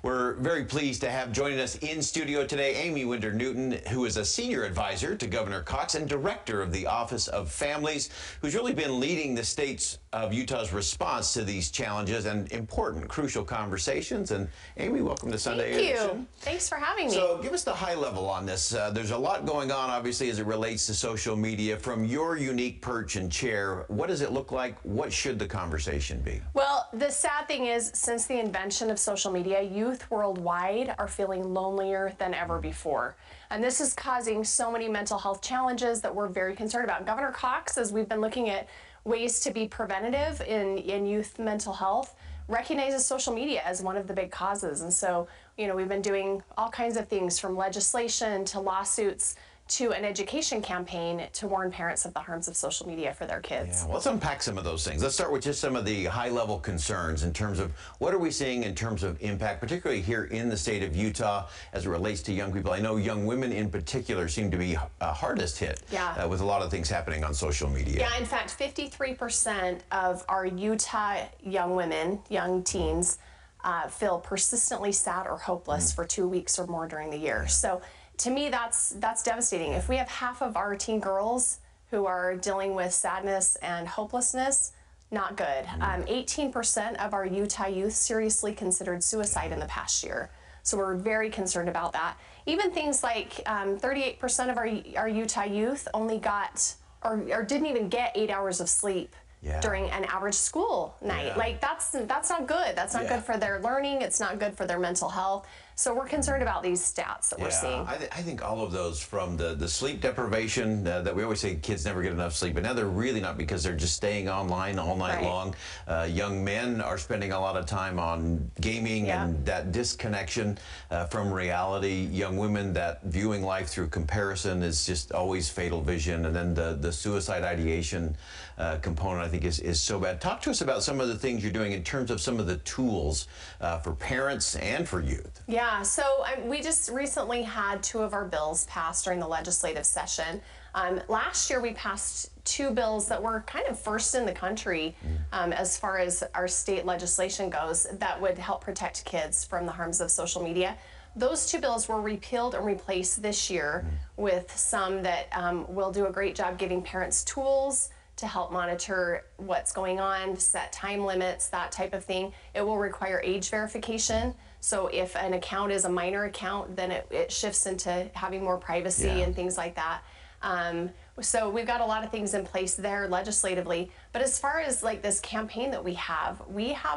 We're very pleased to have joining us in studio today Amy Winder Newton, who is a senior advisor to Governor Cox and director of the Office of Families, who's really been leading the states of Utah's response to these challenges and important, crucial conversations. And Amy, welcome to Sunday Edition. Thank you. Thanks for having me. So give us the high level on this. There's a lot going on, obviously, as it relates to social media. From your unique perch and chair, what does it look like? What should the conversation be? Well, the sad thing is, since the invention of social media, youth worldwide are feeling lonelier than ever before. And this is causing so many mental health challenges that we're very concerned about. Governor Cox, as we've been looking at ways to be preventative in youth mental health recognizes social media as one of the big causes. And so, we've been doing all kinds of things from legislation to lawsuits to an education campaign to warn parents of the harms of social media for their kids. Yeah, well, let's unpack some of those things. Let's start with just some of the high-level concerns in terms of what are we seeing in terms of impact, particularly here in the state of Utah as it relates to young people. I know young women in particular seem to be hardest hit with a lot of things happening on social media. Yeah, in fact, 53% of our Utah young women, young teens, feel persistently sad or hopeless for 2 weeks or more during the year. So to me, that's devastating. If we have half of our teen girls who are dealing with sadness and hopelessness, not good. 18% of our Utah youth seriously considered suicide in the past year. So we're very concerned about that. Even things like 38% of our Utah youth only got or didn't even get 8 hours of sleep during an average school night. Like that's not good. That's not good for their learning. It's not good for their mental health. So we're concerned about these stats that we're seeing. I think all of those, from the sleep deprivation that we always say kids never get enough sleep, but now they're really not, because they're just staying online all night long. Young men are spending a lot of time on gaming and that disconnection from reality. Young women, that viewing life through comparison is just always fatal vision. And then the suicide ideation component, I think, is so bad. Talk to us about some of the things you're doing in terms of some of the tools for parents and for youth. Yeah, so we just recently had 2 of our bills passed during the legislative session. Last year we passed 2 bills that were kind of first in the country as far as our state legislation goes that would help protect kids from the harms of social media. Those 2 bills were repealed and replaced this year with some that will do a great job giving parents tools to help monitor what's going on, set time limits, that type of thing. It will require age verification. So if an account is a minor account, then it shifts into having more privacy and things like that. So we've got a lot of things in place there legislatively. But as far as like this campaign that we have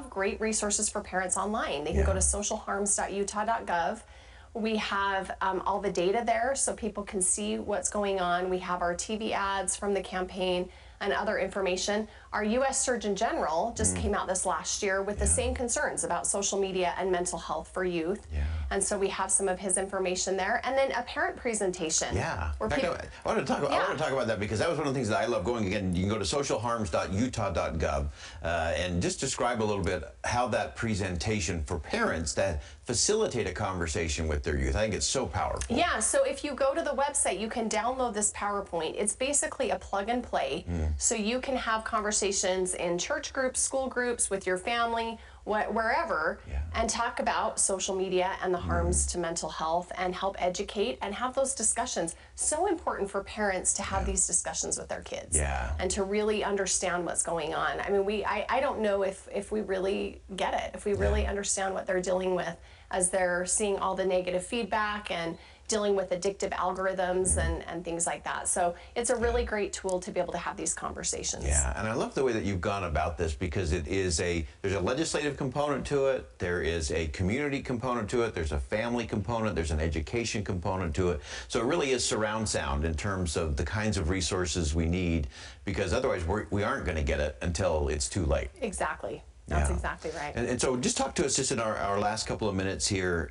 great resources for parents online. They can go to socialharms.utah.gov. We have all the data there so people can see what's going on. We have our TV ads from the campaign and other information. Our U.S. Surgeon General just came out this last year with the same concerns about social media and mental health for youth. And so we have some of his information there. And then a parent presentation. I want to talk about that, because that was one of the things that I love going. Again, you can go to socialharms.utah.gov and just describe a little bit how that presentation for parents that facilitate a conversation with their youth. I think it's so powerful. Yeah, so if you go to the website, you can download this PowerPoint. It's basically a plug and play. So you can have conversations in church groups, school groups, with your family, wherever, and talk about social media and the harms to mental health and help educate and have those discussions. So important for parents to have these discussions with their kids and to really understand what's going on. I mean, I don't know if we really get it, if we really understand what they're dealing with as they're seeing all the negative feedback and dealing with addictive algorithms and things like that. So it's a really great tool to be able to have these conversations. Yeah, and I love the way that you've gone about this, because there's a legislative component to it, there is a community component to it, there's a family component, there's an education component to it. So it really is surround sound in terms of the kinds of resources we need, because otherwise we aren't going to get it until it's too late. Exactly. That's exactly right. And so just talk to us just in our last couple of minutes here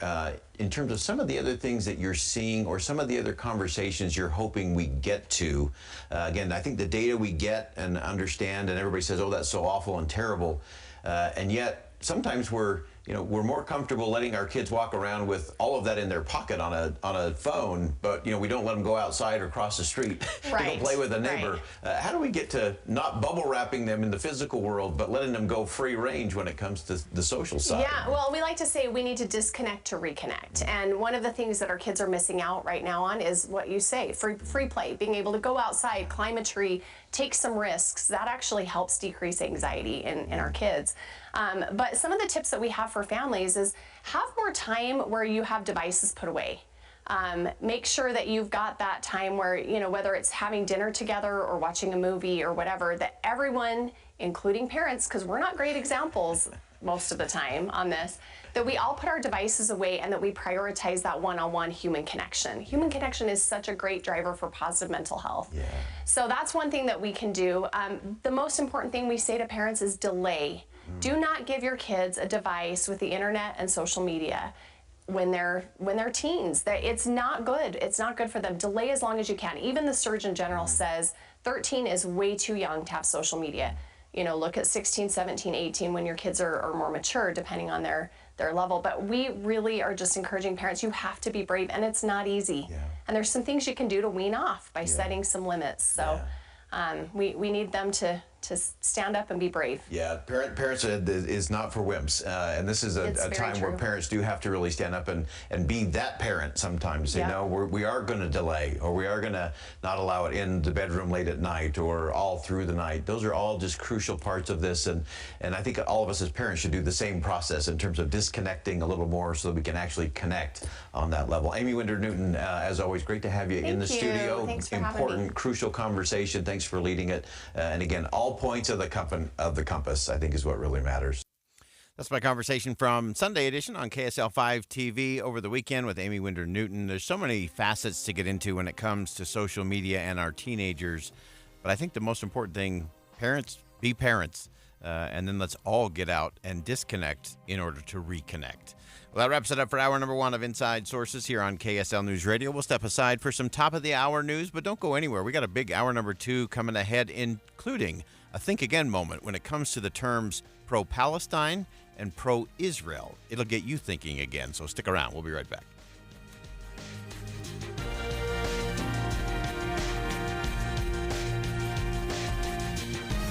in terms of some of the other things that you're seeing or some of the other conversations you're hoping we get to. Again, I think the data we get and understand, and everybody says, oh, that's so awful and terrible. And yet sometimes we're more comfortable letting our kids walk around with all of that in their pocket on a phone, but we don't let them go outside or cross the street to go play with a neighbor. How do we get to not bubble wrapping them in the physical world, but letting them go free range when it comes to the social side? Yeah, well, we like to say we need to disconnect to reconnect. And one of the things that our kids are missing out right now on is what you say, free play, being able to go outside, climb a tree, take some risks. That actually helps decrease anxiety in our kids. But some of the tips that we have for families is have more time where you have devices put away. Make sure that you've got that time where, whether it's having dinner together or watching a movie or whatever, that everyone, including parents, because we're not great examples, most of the time on this, that we all put our devices away and that we prioritize that one-on-one human connection. Human connection is such a great driver for positive mental health. Yeah. So that's one thing that we can do. The most important thing we say to parents is delay. Do not give your kids a device with the internet and social media when they're teens. It's not good. It's not good for them. Delay as long as you can. Even the Surgeon General says 13 is way too young to have social media. You know, look at 16, 17, 18 when your kids are more mature, depending on their level. But we really are just encouraging parents, you have to be brave, and it's not easy. Yeah. And there's some things you can do to wean off by setting some limits. So we need them to stand up and be brave. Yeah, parents is not for wimps. And this is a time where parents do have to really stand up and be that parent sometimes. Say, no, we are going to delay, or we are going to not allow it in the bedroom late at night or all through the night. Those are all just crucial parts of this. And I think all of us as parents should do the same process in terms of disconnecting a little more so that we can actually connect on that level. Amy Winder-Newton, as always, great to have you in the studio. Thanks for having me. Crucial conversation. Thanks for leading it. And again, all points of the compass, I think, is what really matters. That's my conversation from Sunday edition on KSL 5 TV over the weekend with Amy Winder-Newton. There's so many facets to get into when it comes to social media and our teenagers. But I think the most important thing, parents, be parents. And then let's all get out and disconnect in order to reconnect. Well, that wraps it up for hour number 1 of Inside Sources here on KSL News Radio. We'll step aside for some top-of-the-hour news, but don't go anywhere. We got a big hour number 2 coming ahead, including a think again moment when it comes to the terms pro-Palestine and pro-Israel. It'll get you thinking again, so stick around. We'll be right back.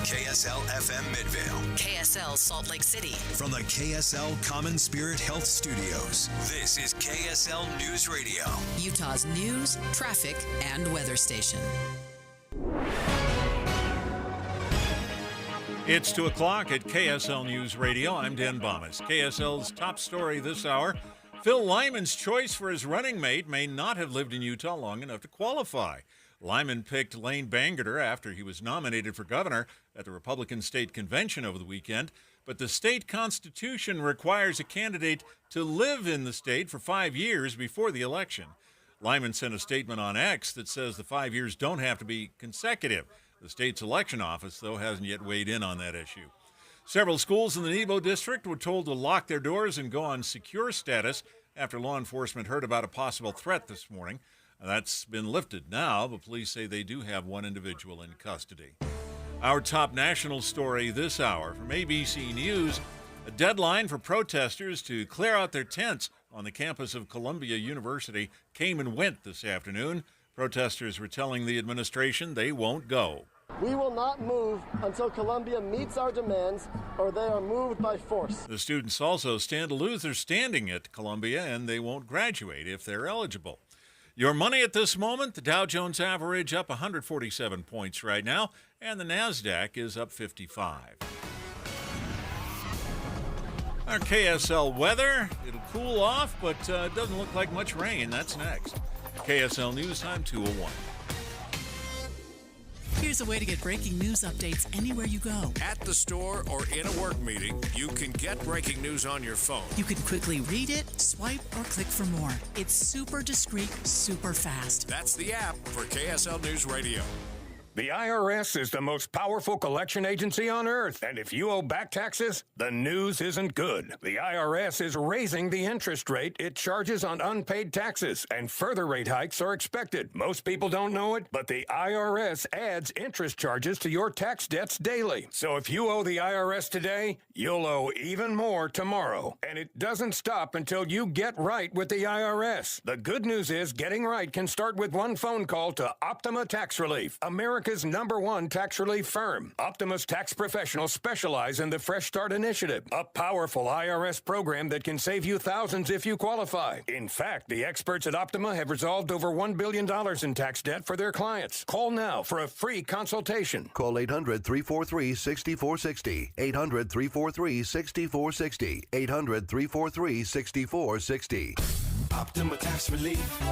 KSL FM Midvale. KSL Salt Lake City. From the KSL Common Spirit Health Studios, this is KSL News Radio. Utah's news, traffic, and weather station. It's 2 o'clock at KSL News Radio. I'm Dan Bomas. KSL's top story this hour. Phil Lyman's choice for his running mate may not have lived in Utah long enough to qualify. Lyman picked Lane Bangerter after he was nominated for governor at the Republican State Convention over the weekend, but the state constitution requires a candidate to live in the state for 5 years before the election. Lyman sent a statement on X that says the 5 years don't have to be consecutive. The state's election office, though, hasn't yet weighed in on that issue. Several schools in the Nebo district were told to lock their doors and go on secure status after law enforcement heard about a possible threat this morning. That's been lifted now, but police say they do have one individual in custody. Our top national story this hour from ABC News, a deadline for protesters to clear out their tents on the campus of Columbia University came and went this afternoon. Protesters were telling the administration they won't go. We will not move until Columbia meets our demands or they are moved by force. The students also stand to lose their standing at Columbia, and they won't graduate if they're eligible. Your money at this moment, the Dow Jones average up 147 points right now, and the NASDAQ is up 55. Our KSL weather, it'll cool off, but doesn't look like much rain. That's next. KSL News Time 2:01. Here's a way to get breaking news updates anywhere you go. At the store or in a work meeting, you can get breaking news on your phone. You can quickly read it, swipe, or click for more. It's super discreet, super fast. That's the app for KSL News Radio. The IRS is the most powerful collection agency on earth, and if you owe back taxes, the news isn't good. The IRS is raising the interest rate it charges on unpaid taxes, and further rate hikes are expected. Most people don't know it, but the IRS adds interest charges to your tax debts daily. So if you owe the IRS today, you'll owe even more tomorrow. And it doesn't stop until you get right with the IRS. The good news is getting right can start with one phone call to Optima Tax Relief, America's #1 tax relief firm. Optima's tax professionals specialize in the Fresh Start Initiative, a powerful IRS program that can save you thousands if you qualify. In fact, the experts at Optima have resolved over $1 billion in tax debt for their clients. Call now for a free consultation. Call 800-343-6460. 800-343-6460. 800-343-6460. Optima Tax Relief.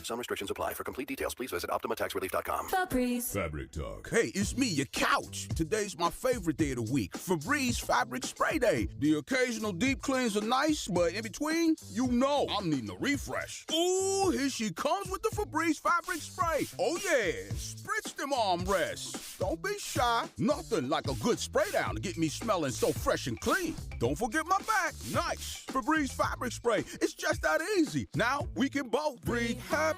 Some restrictions apply. For complete details, please visit OptimaTaxRelief.com. Febreze. Fabric Talk. Hey, it's me, your couch. Today's my favorite day of the week. Febreze Fabric Spray Day. The occasional deep cleans are nice, but in between, you know I'm needing a refresh. Ooh, here she comes with the Febreze Fabric Spray. Oh yeah, spritz them armrests. Don't be shy. Nothing like a good spray down to get me smelling so fresh and clean. Don't forget my back. Nice. Febreze Fabric Spray. It's just that easy. Now we can both breathe happy.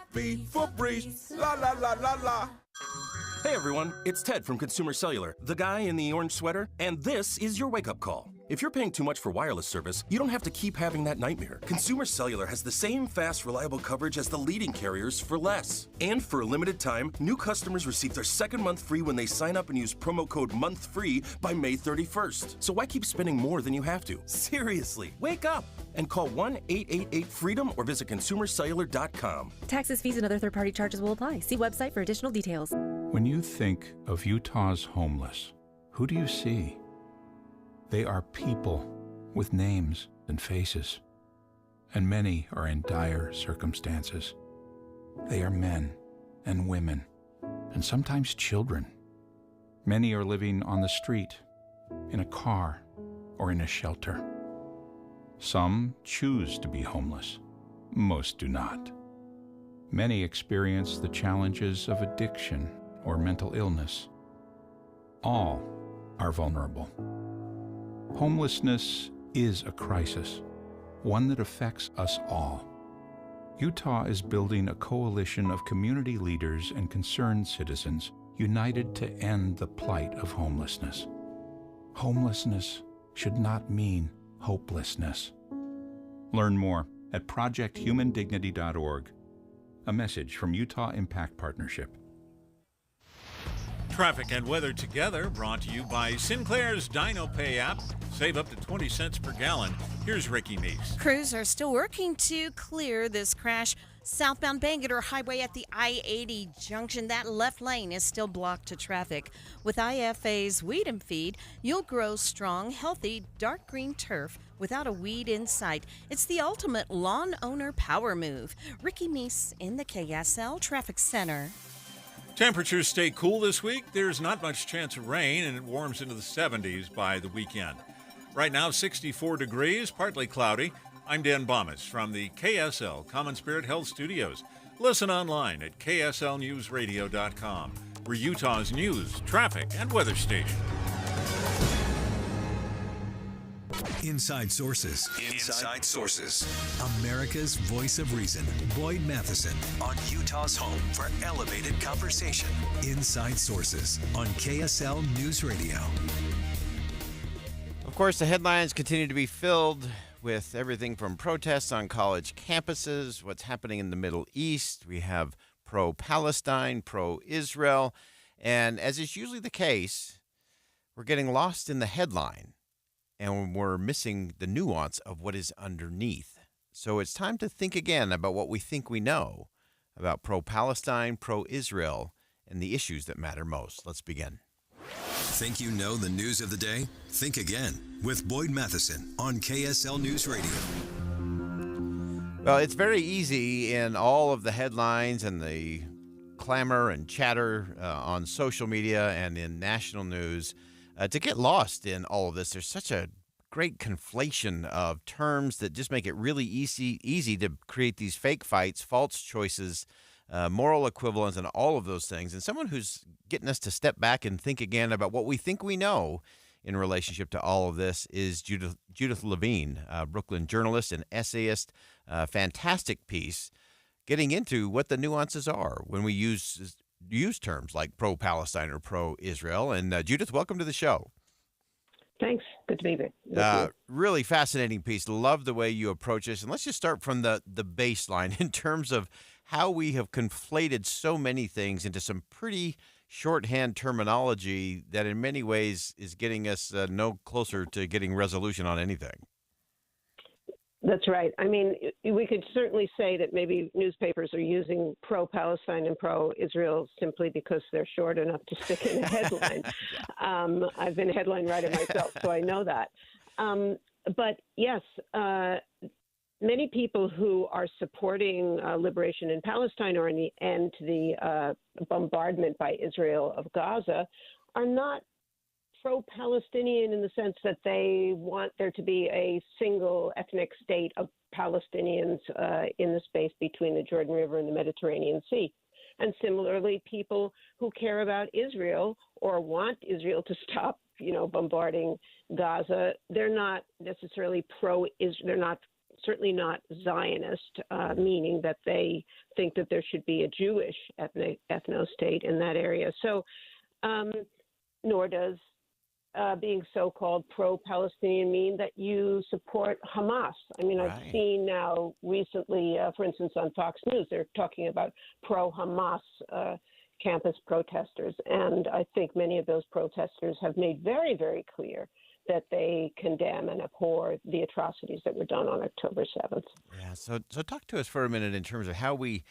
Febreze. La la la la la. Hey everyone, it's Ted from Consumer Cellular, the guy in the orange sweater, and this is your wake-up call. If you're paying too much for wireless service, you don't have to keep having that nightmare. Consumer Cellular has the same fast, reliable coverage as the leading carriers for less. And for a limited time, new customers receive their second month free when they sign up and use promo code MONTHFREE by May 31st. So why keep spending more than you have to? Seriously, wake up and call 1-888-FREEDOM or visit consumercellular.com. Taxes, fees, and other third-party charges will apply. See website for additional details. When you think of Utah's homeless, who do you see? They are people with names and faces, and many are in dire circumstances. They are men and women, and sometimes children. Many are living on the street, in a car, or in a shelter. Some choose to be homeless. Most do not. Many experience the challenges of addiction or mental illness. All are vulnerable. Homelessness is a crisis, one that affects us all. Utah is building a coalition of community leaders and concerned citizens united to end the plight of homelessness. Homelessness should not mean hopelessness. Learn more at projecthumandignity.org. A message from Utah Impact Partnership. Traffic and weather together, brought to you by Sinclair's Dino Pay app. Save up to 20 cents per gallon. Here's Ricky Meese. Crews are still working to clear this crash. Southbound Bangerter Highway at the I-80 junction, that left lane is still blocked to traffic. With IFA's Weed and Feed, you'll grow strong, healthy, dark green turf without a weed in sight. It's the ultimate lawn owner power move. Ricky Meese in the KSL Traffic Center. Temperatures stay cool this week. There's not much chance of rain, and it warms into the 70s by the weekend. Right now, 64 degrees, partly cloudy. I'm Dan Bomas from the KSL Common Spirit Health Studios. Listen online at kslnewsradio.com. We're Utah's news, traffic, and weather station. Inside Sources. Inside Sources. America's voice of reason. Boyd Matheson on Utah's home for elevated conversation. Inside Sources on KSL News Radio. Of course, the headlines continue to be filled with everything from protests on college campuses, what's happening in the Middle East. We have pro-Palestine, pro-Israel. And as is usually the case, we're getting lost in the headline, and we're missing the nuance of what is underneath. So it's time to think again about what we think we know about pro-Palestine, pro-Israel, and the issues that matter most. Let's begin. Think you know the news of the day? Think again with Boyd Matheson on KSL News Radio. Well, it's very easy in all of the headlines and the clamor and chatter on social media and in national news to get lost in all of this. There's such a great conflation of terms that just make it really easy to create these fake fights, false choices, moral equivalence, and all of those things. And someone who's getting us to step back and think again about what we think we know in relationship to all of this is Judith Levine, Brooklyn journalist and essayist. Fantastic piece getting into what the nuances are when we use terms like pro-Palestine or pro-Israel. And Judith, welcome to the show. Thanks. Good to be there. Really fascinating piece. Love the way you approach this. And let's just start from the baseline in terms of how we have conflated so many things into some pretty shorthand terminology that in many ways is getting us no closer to getting resolution on anything. That's right. I mean, we could certainly say that maybe newspapers are using pro-Palestine and pro-Israel simply because they're short enough to stick in a headline. I've been a headline writer myself, so I know that. But yes, many people who are supporting liberation in Palestine or in the end to the bombardment by Israel of Gaza are not pro-Palestinian in the sense that they want there to be a single ethnic state of Palestinians in the space between the Jordan River and the Mediterranean Sea. And similarly, people who care about Israel or want Israel to stop, bombarding Gaza, they're not necessarily certainly not Zionist, meaning that they think that there should be a Jewish ethno-state in that area. So, nor does being so-called pro-Palestinian mean that you support Hamas. I mean, I've seen now recently, for instance, on Fox News, they're talking about pro-Hamas campus protesters. And I think many of those protesters have made very, very clear that they condemn and abhor the atrocities that were done on October 7th. Yeah, so talk to us for a minute in terms of how we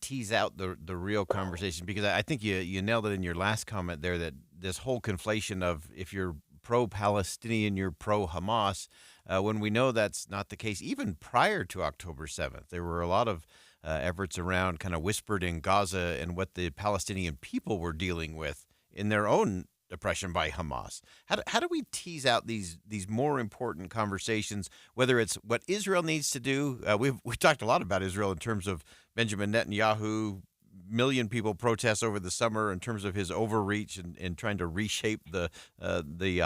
tease out the real conversation, because I think you nailed it in your last comment there, that this whole conflation of if you're pro-Palestinian, you're pro-Hamas, when we know that's not the case. Even prior to October 7th, there were a lot of efforts around kind of whispered in Gaza and what the Palestinian people were dealing with in their own oppression by Hamas. How do we tease out these more important conversations, whether it's what Israel needs to do? We've talked a lot about Israel in terms of Benjamin Netanyahu, million people protest over the summer in terms of his overreach and trying to reshape the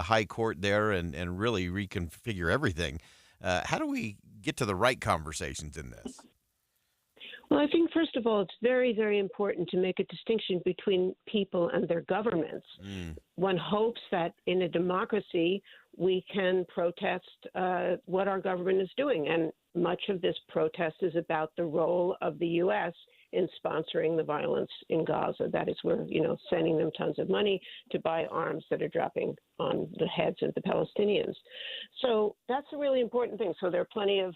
high court there and really reconfigure everything. How do we get to the right conversations in this? Well, I think, first of all, it's very, very important to make a distinction between people and their governments. One hopes that in a democracy, we can protest what our government is doing. And much of this protest is about the role of the U.S. in sponsoring the violence in Gaza. That is, we're, sending them tons of money to buy arms that are dropping on the heads of the Palestinians. So that's a really important thing. So there are plenty of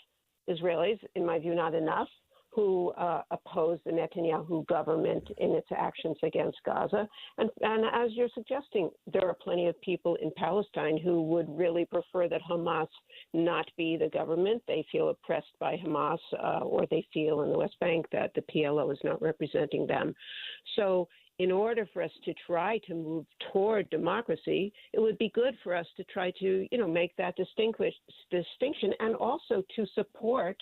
Israelis, in my view, not enough, who oppose the Netanyahu government in its actions against Gaza. And as you're suggesting, there are plenty of people in Palestine who would really prefer that Hamas not be the government. They feel oppressed by Hamas, or they feel in the West Bank that the PLO is not representing them. So in order for us to try to move toward democracy, it would be good for us to try to, make that distinction and also to support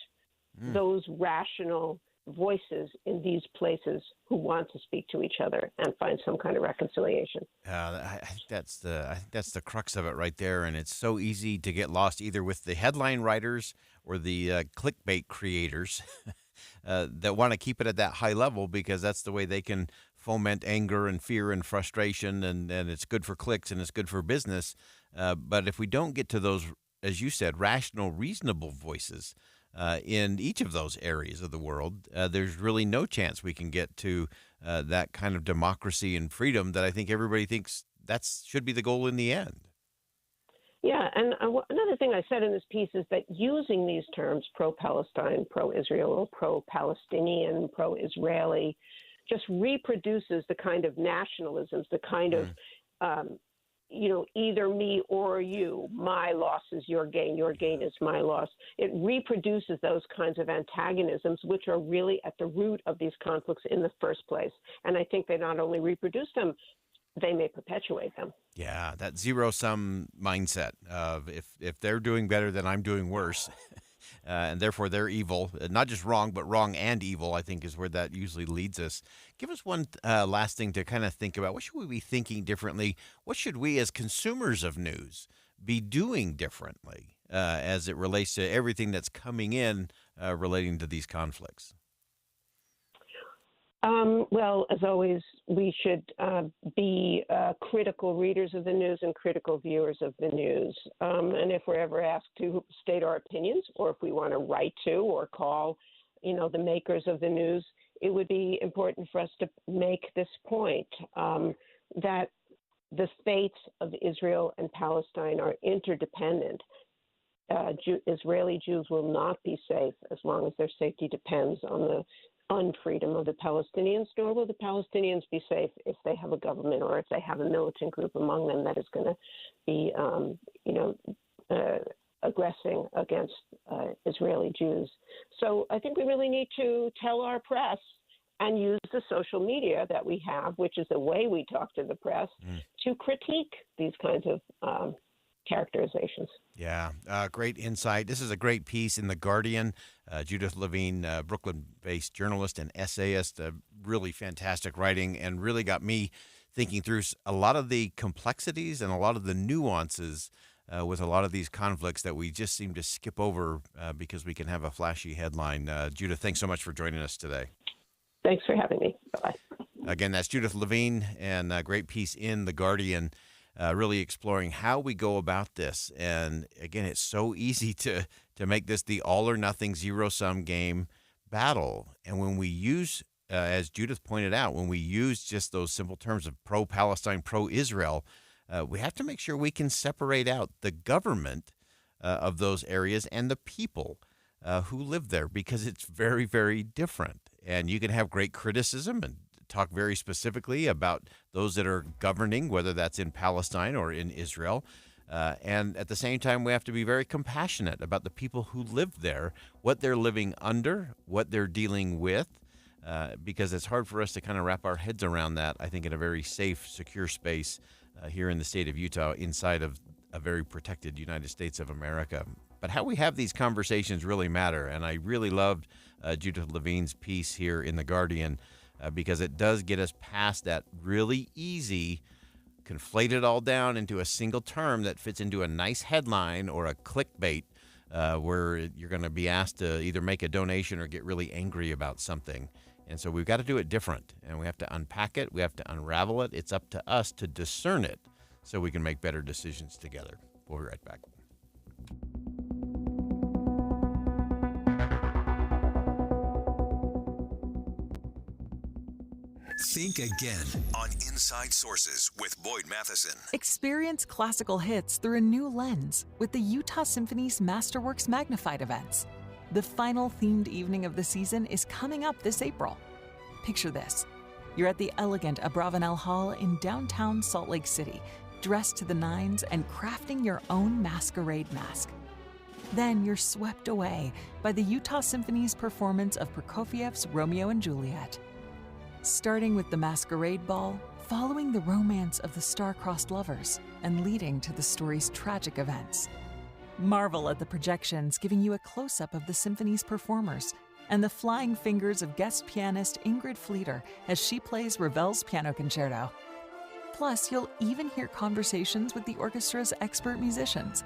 those rational voices in these places who want to speak to each other and find some kind of reconciliation. I think that's the crux of it right there, and it's so easy to get lost either with the headline writers or the clickbait creators that want to keep it at that high level because that's the way they can foment anger and fear and frustration, and it's good for clicks and it's good for business. But if we don't get to those, as you said, rational, reasonable voices in each of those areas of the world, there's really no chance we can get to that kind of democracy and freedom that I think everybody thinks that should be the goal in the end. Yeah, and another thing I said in this piece is that using these terms, pro-Palestine, pro-Israel, pro-Palestinian, pro-Israeli, just reproduces the kind of nationalisms, the kind of either me or you, my loss is your gain is my loss. It reproduces those kinds of antagonisms, which are really at the root of these conflicts in the first place. And I think they not only reproduce them, they may perpetuate them. Yeah, that zero-sum mindset of if they're doing better, then I'm doing worse. And therefore they're evil, not just wrong, but wrong and evil, I think is where that usually leads us. Give us one last thing to kind of think about. What should we be thinking differently? What should we as consumers of news be doing differently as it relates to everything that's coming in relating to these conflicts? Well, as always, we should be critical readers of the news and critical viewers of the news. And if we're ever asked to state our opinions, or if we want to write to or call, the makers of the news, it would be important for us to make this point that the fates of Israel and Palestine are interdependent. Israeli Jews will not be safe as long as their safety depends on the unfreedom of the Palestinians, nor will the Palestinians be safe if they have a government or if they have a militant group among them that is going to be, aggressing against Israeli Jews. So I think we really need to tell our press and use the social media that we have, which is the way we talk to the press, to critique these kinds of characterizations. Yeah, great insight. This is a great piece in The Guardian. Judith Levine, Brooklyn-based journalist and essayist, really fantastic writing, and really got me thinking through a lot of the complexities and a lot of the nuances with a lot of these conflicts that we just seem to skip over because we can have a flashy headline. Judith, thanks so much for joining us today. Thanks for having me. Bye-bye. Again, that's Judith Levine, and a great piece in The Guardian, really exploring how we go about this. And again, it's so easy to make this the all-or-nothing, zero-sum game battle. And when we use, as Judith pointed out, when we use just those simple terms of pro-Palestine, pro-Israel, we have to make sure we can separate out the government of those areas and the people who live there, because it's very, very different. And you can have great criticism and talk very specifically about those that are governing, whether that's in Palestine or in Israel. And at the same time, we have to be very compassionate about the people who live there, what they're living under, what they're dealing with, because it's hard for us to kind of wrap our heads around that, I think, in a very safe, secure space here in the state of Utah, inside of a very protected United States of America. But how we have these conversations really matter. And I really loved Judith Levine's piece here in The Guardian because it does get us past that really easy, conflate it all down into a single term that fits into a nice headline or a clickbait where you're going to be asked to either make a donation or get really angry about something. And so we've got to do it different, and we have to unpack it. We have to unravel it. It's up to us to discern it so we can make better decisions together. We'll be right back. Think again on Inside Sources with Boyd Matheson. Experience classical hits through a new lens with the Utah Symphony's Masterworks Magnified events. The final themed evening of the season is coming up this April. Picture this. You're at the elegant Abravanel Hall in downtown Salt Lake City, dressed to the nines and crafting your own masquerade mask. Then you're swept away by the Utah Symphony's performance of Prokofiev's Romeo and Juliet. Starting with the masquerade ball, following the romance of the star-crossed lovers, and leading to the story's tragic events. Marvel at the projections giving you a close-up of the symphony's performers and the flying fingers of guest pianist Ingrid Fleeter as she plays Ravel's Piano Concerto. Plus, you'll even hear conversations with the orchestra's expert musicians.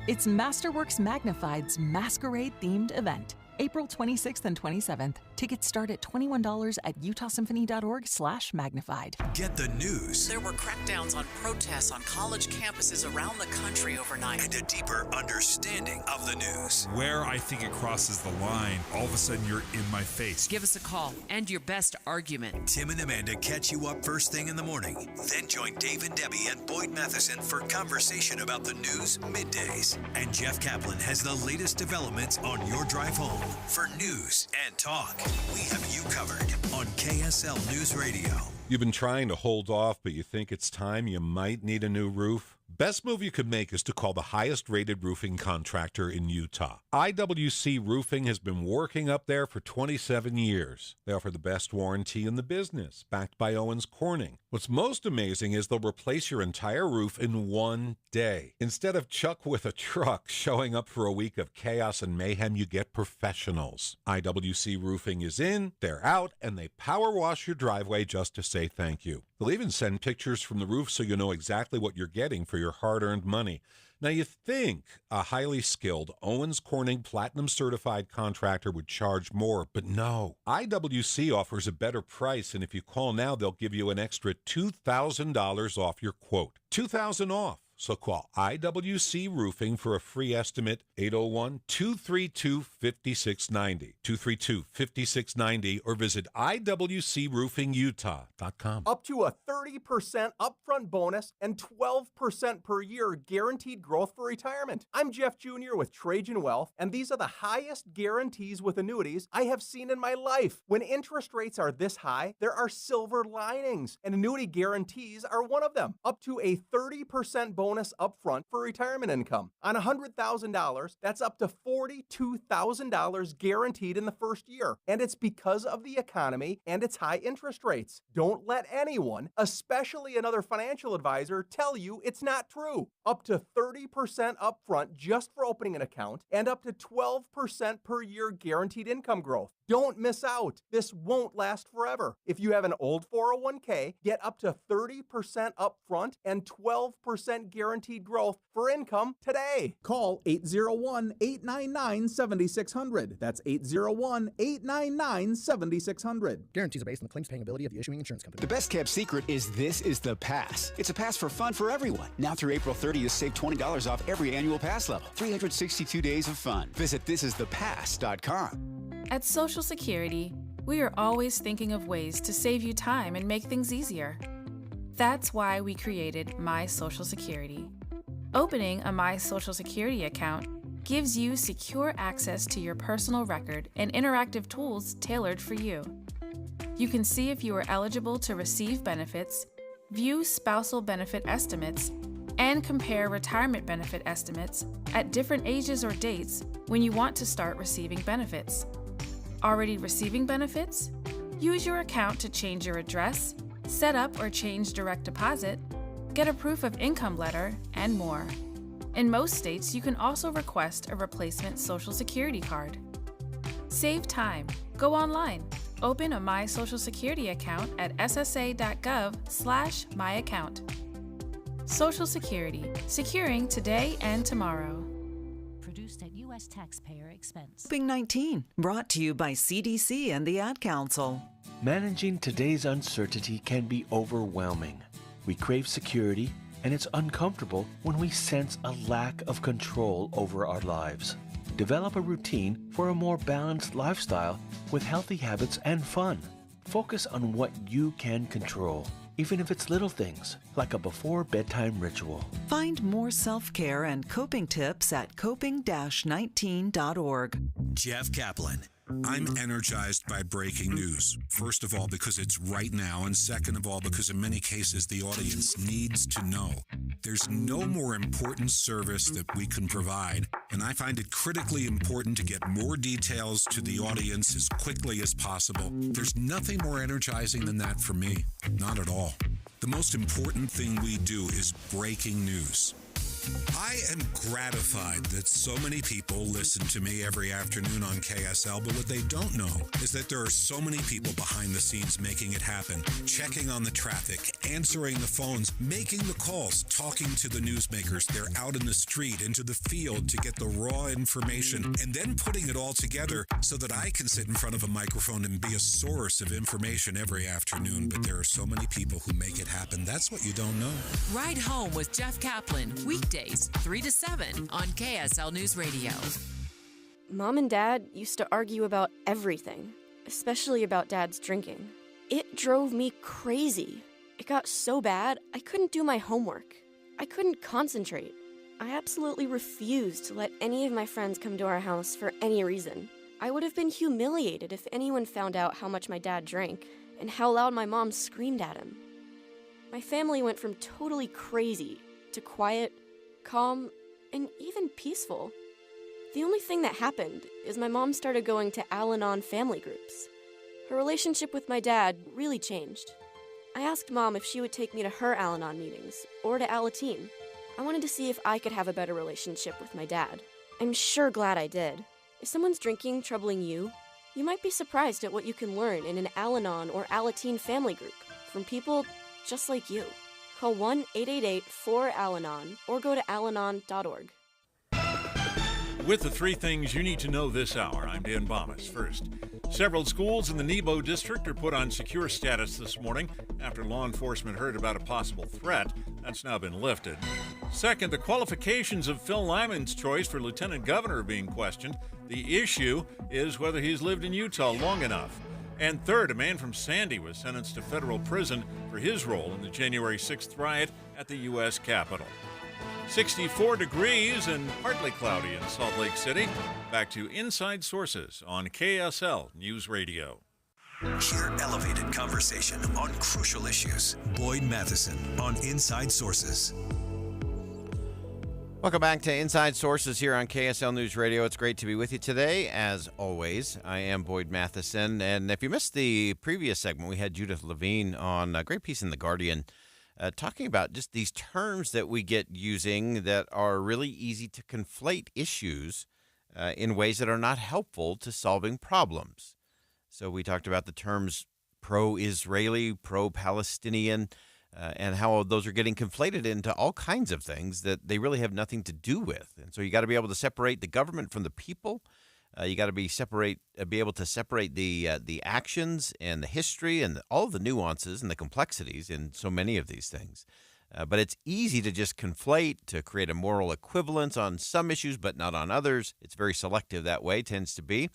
It's Masterworks Magnified's Masquerade-themed event, April 26th and 27th. Tickets start at $21 at utahsymphony.org/magnified. Get the news. There were crackdowns on protests on college campuses around the country overnight. And a deeper understanding of the news. Where I think it crosses the line, all of a sudden you're in my face. Give us a call and your best argument. Tim and Amanda catch you up first thing in the morning. Then join Dave and Debbie and Boyd Matheson for conversation about the news middays. And Jeff Kaplan has the latest developments on your drive home. For news and talk, we have you covered on KSL News Radio. You've been trying to hold off, but you think it's time you might need a new roof? Best move you could make is to call the highest-rated roofing contractor in Utah. IWC Roofing has been working up there for 27 years. They offer the best warranty in the business, backed by Owens Corning. What's most amazing is they'll replace your entire roof in one day. Instead of Chuck with a truck showing up for a week of chaos and mayhem, you get professionals. IWC Roofing is in, they're out, and they power wash your driveway just to say thank you. They'll even send pictures from the roof so you know exactly what you're getting for your hard-earned money. Now, you think a highly skilled Owens Corning Platinum Certified contractor would charge more, but no. IWC offers a better price, and if you call now, they'll give you an extra $2,000 off your quote. $2,000 off. So call IWC Roofing for a free estimate, 801-232-5690, 232-5690, or visit IWCRoofingUtah.com. Up to a 30% upfront bonus and 12% per year guaranteed growth for retirement. I'm Jeff Jr. with Trajan Wealth, and these are the highest guarantees with annuities I have seen in my life. When interest rates are this high, there are silver linings, and annuity guarantees are one of them. Up to a 30% bonus bonus upfront for retirement income. On $100,000, that's up to $42,000 guaranteed in the first year. And it's because of the economy and its high interest rates. Don't let anyone, especially another financial advisor, tell you it's not true. Up to 30% upfront just for opening an account and up to 12% per year guaranteed income growth. Don't miss out. This won't last forever. If you have an old 401k, get up to 30% upfront and 12% guaranteed growth for income today. Call 801-899-7600. That's 801-899-7600. Guarantees are based on the claims paying ability of the issuing insurance company. The best kept secret is this is the pass. It's a pass for fun for everyone. Now through April 30th, save $20 off every annual pass level. 362 days of fun. Visit thisisthepass.com. At Social Security, we are always thinking of ways to save you time and make things easier. That's why we created My Social Security. Opening a My Social Security account gives you secure access to your personal record and interactive tools tailored for you. You can see if you are eligible to receive benefits, view spousal benefit estimates, and compare retirement benefit estimates at different ages or dates when you want to start receiving benefits. Already receiving benefits? Use your account to change your address, set up or change direct deposit, get a proof of income letter, and more. In most states, you can also request a replacement Social Security card. Save time. Go online. Open a My Social Security account at ssa.gov/myaccount. Social Security, securing today and tomorrow. Produced at U.S. taxpayer expense. COVID-19, brought to you by CDC and the Ad Council. Managing today's uncertainty can be overwhelming. We crave security, and it's uncomfortable when we sense a lack of control over our lives. Develop a routine for a more balanced lifestyle with healthy habits and fun. Focus on what you can control, even if it's little things, like a before-bedtime ritual. Find more self-care and coping tips at coping-19.org. Jeff Kaplan. I'm energized by breaking news. First of all, because it's right now, and second of all, because in many cases the audience needs to know. There's no more important service that we can provide, and I find it critically important to get more details to the audience as quickly as possible. There's nothing more energizing than that for me. Not at all. The most important thing we do is breaking news. I am gratified that so many people listen to me every afternoon on KSL, but what they don't know is that there are so many people behind the scenes making it happen, checking on the traffic, answering the phones, making the calls, talking to the newsmakers. They're out in the street, into the field to get the raw information, and then putting it all together so that I can sit in front of a microphone and be a source of information every afternoon. But there are so many people who make it happen. That's what you don't know. Ride Home with Jeff Kaplan, weekdays 3 to 7 on KSL News Radio. Mom and Dad used to argue about everything, especially about Dad's drinking. It drove me crazy. It got so bad, I couldn't do my homework. I couldn't concentrate. I absolutely refused to let any of my friends come to our house for any reason. I would have been humiliated if anyone found out how much my dad drank and how loud my mom screamed at him. My family went from totally crazy to quiet, calm, and even peaceful. The only thing that happened is my mom started going to Al-Anon family groups. Her relationship with my dad really changed. I asked Mom if she would take me to her Al-Anon meetings or to Alateen. I wanted to see if I could have a better relationship with my dad. I'm sure glad I did. If someone's drinking troubling you, you might be surprised at what you can learn in an Al-Anon or Alateen family group from people just like you. Call 1-888-4-ALANON or go to alanon.org. With the 3 things you need to know this hour, I'm Dan Bomas. First, several schools in the Nebo district are put on secure status this morning after law enforcement heard about a possible threat. That's now been lifted. Second, the qualifications of Phil Lyman's choice for lieutenant governor are being questioned. The issue is whether he's lived in Utah long enough. And third, a man from Sandy was sentenced to federal prison for his role in the January 6th riot at the U.S. Capitol. 64 degrees and partly cloudy in Salt Lake City. Back to Inside Sources on KSL News Radio. Hear elevated conversation on crucial issues. Boyd Matheson on Inside Sources. Welcome back to Inside Sources here on KSL News Radio. It's great to be with you today, as always. I am Boyd Matheson, and if you missed the previous segment, we had Judith Levine on a great piece in The Guardian talking about just these terms that we get using that are really easy to conflate issues in ways that are not helpful to solving problems. So we talked about the terms pro-Israeli, pro-Palestinian, and how those are getting conflated into all kinds of things that they really have nothing to do with. And so you got to be able to separate the government from the people. You got to be able to separate the actions and the history and all of the nuances and the complexities in so many of these things. But it's easy to just conflate, to create a moral equivalence on some issues, but not on others. It's very selective that way, tends to be,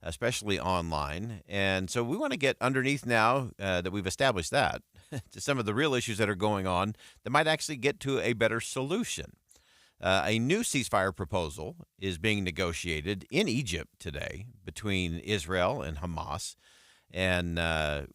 especially online. And so we want to get underneath now that we've established that to some of the real issues that are going on that might actually get to a better solution. A new ceasefire proposal is being negotiated in Egypt today between Israel and Hamas. And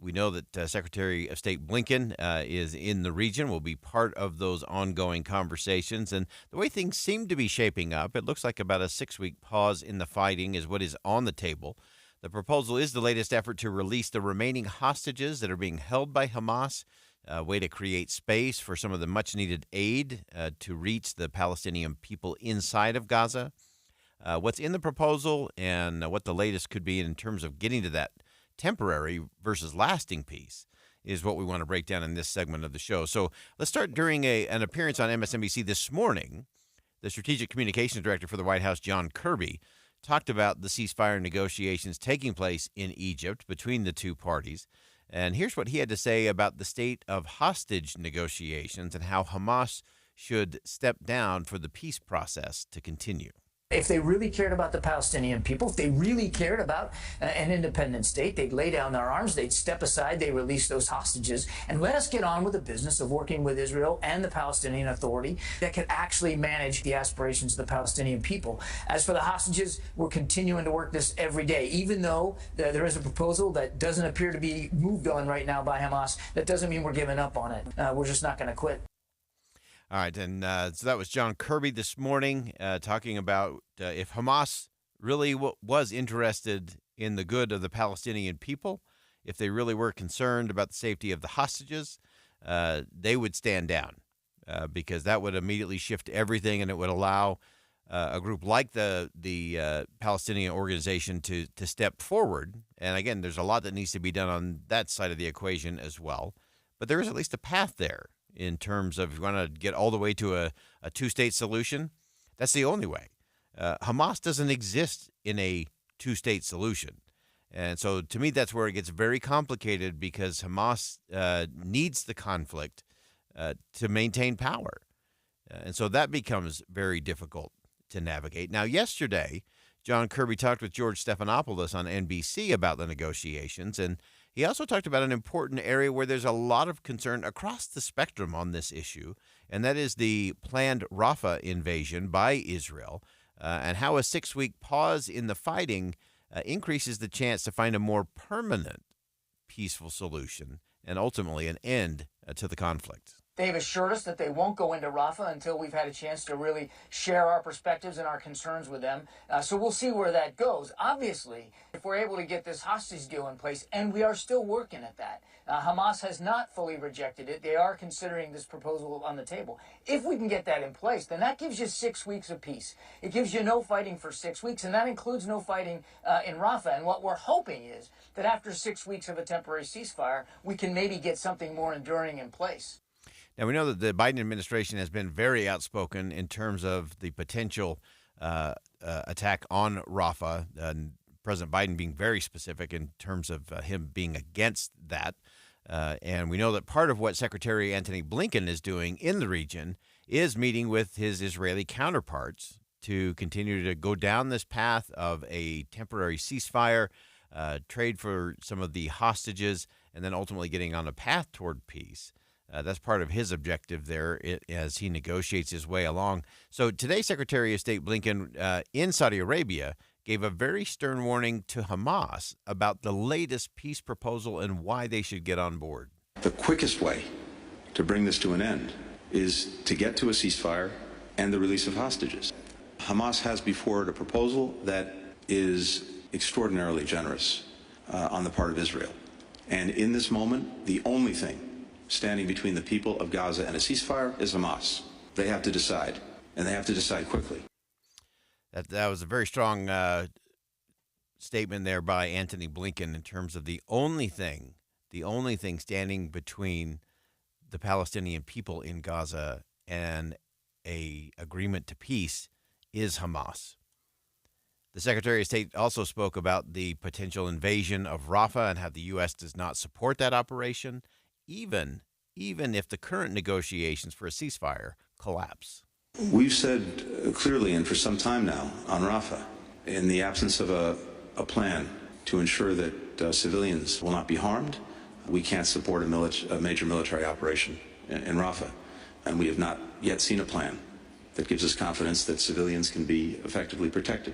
we know that Secretary of State Blinken is in the region, will be part of those ongoing conversations. And the way things seem to be shaping up, it looks like about a 6-week pause in the fighting is what is on the table. The proposal is the latest effort to release the remaining hostages that are being held by Hamas, a way to create space for some of the much-needed aid to reach the Palestinian people inside of Gaza. What's in the proposal and what the latest could be in terms of getting to that temporary versus lasting peace is what we want to break down in this segment of the show. So let's start during an appearance on MSNBC this morning. The Strategic Communications Director for the White House, John Kirby, talked about the ceasefire negotiations taking place in Egypt between the two parties. And here's what he had to say about the state of hostage negotiations and how Hamas should step down for the peace process to continue. If they really cared about the Palestinian people, if they really cared about an independent state, they'd lay down their arms, they'd step aside, they release those hostages, and let us get on with the business of working with Israel and the Palestinian Authority that can actually manage the aspirations of the Palestinian people. As for the hostages, we're continuing to work this every day. Even though there is a proposal that doesn't appear to be moved on right now by Hamas, that doesn't mean we're giving up on it. We're just not going to quit. All right, and so that was John Kirby this morning talking about if Hamas really was interested in the good of the Palestinian people, if they really were concerned about the safety of the hostages, they would stand down because that would immediately shift everything, and it would allow a group like the Palestinian organization to step forward. And again, there's a lot that needs to be done on that side of the equation as well, but there is at least a path there. In terms of if you want to get all the way to a two-state solution, that's the only way. Hamas doesn't exist in a two-state solution. And so to me, that's where it gets very complicated because Hamas needs the conflict to maintain power. And so that becomes very difficult to navigate. Now, yesterday, John Kirby talked with George Stephanopoulos on NBC about the negotiations, and he also talked about an important area where there's a lot of concern across the spectrum on this issue, and that is the planned Rafah invasion by Israel, and how a 6-week pause in the fighting increases the chance to find a more permanent, peaceful solution and ultimately an end to the conflict. They've assured us that they won't go into Rafah until we've had a chance to really share our perspectives and our concerns with them. So we'll see where that goes. Obviously, if we're able to get this hostage deal in place, and we are still working at that, Hamas has not fully rejected it. They are considering this proposal on the table. If we can get that in place, then that gives you 6 weeks of peace. It gives you no fighting for 6 weeks, and that includes no fighting in Rafah. And what we're hoping is that after 6 weeks of a temporary ceasefire, we can maybe get something more enduring in place. Now, we know that the Biden administration has been very outspoken in terms of the potential attack on Rafah, and President Biden being very specific in terms of him being against that. And we know that part of what Secretary Antony Blinken is doing in the region is meeting with his Israeli counterparts to continue to go down this path of a temporary ceasefire, trade for some of the hostages, and then ultimately getting on a path toward peace. That's part of his objective there as he negotiates his way along. So today, Secretary of State Blinken in Saudi Arabia gave a very stern warning to Hamas about the latest peace proposal and why they should get on board. The quickest way to bring this to an end is to get to a ceasefire and the release of hostages. Hamas has before it a proposal that is extraordinarily generous on the part of Israel. And in this moment, the only thing standing between the people of Gaza and a ceasefire is Hamas. They have to decide, and they have to decide quickly. That was a very strong statement there by Antony Blinken in terms of the only thing standing between the Palestinian people in Gaza and a agreement to peace is Hamas. The Secretary of State also spoke about the potential invasion of Rafah and how the U.S. does not support that operation, even if the current negotiations for a ceasefire collapse. We've said clearly and for some time now on Rafah, in the absence of a plan to ensure that civilians will not be harmed, we can't support a major military operation in Rafah. And we have not yet seen a plan that gives us confidence that civilians can be effectively protected.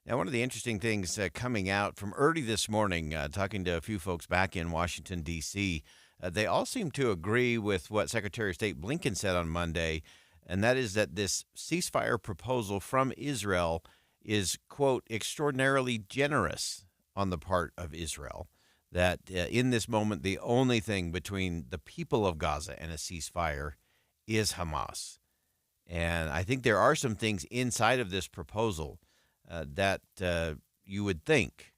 Now, one of the interesting things coming out from early this morning, talking to a few folks back in Washington, D.C., they all seem to agree with what Secretary of State Blinken said on Monday, and that is that this ceasefire proposal from Israel is, quote, extraordinarily generous on the part of Israel, that in this moment, the only thing between the people of Gaza and a ceasefire is Hamas. And I think there are some things inside of this proposal that you would think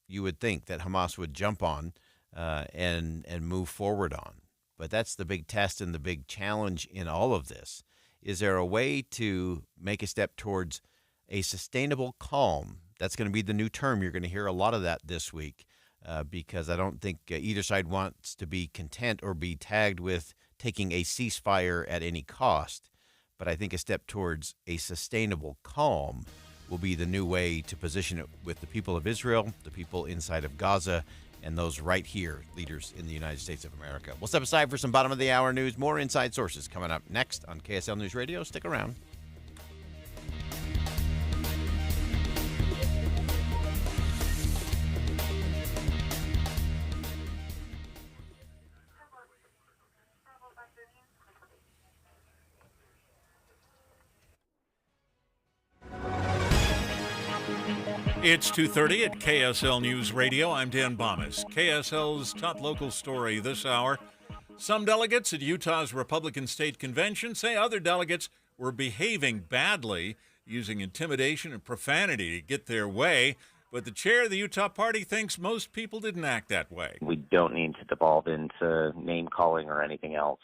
that Hamas would jump on and move forward on. But that's the big test and the big challenge in all of this. Is there a way to make a step towards a sustainable calm? That's going to be the new term. You're going to hear a lot of that this week because I don't think either side wants to be content or be tagged with taking a ceasefire at any cost. But I think a step towards a sustainable calm will be the new way to position it with the people of Israel, the people inside of Gaza, and those right here, leaders in the United States of America. We'll step aside for some bottom of the hour news. More Inside Sources coming up next on KSL News Radio. Stick around. It's 2:30 at KSL News Radio. I'm Dan Bomas. KSL's top local story this hour. Some delegates at Utah's Republican State Convention say other delegates were behaving badly, using intimidation and profanity to get their way. But the chair of the Utah party thinks most people didn't act that way. We don't need to devolve into name-calling or anything else.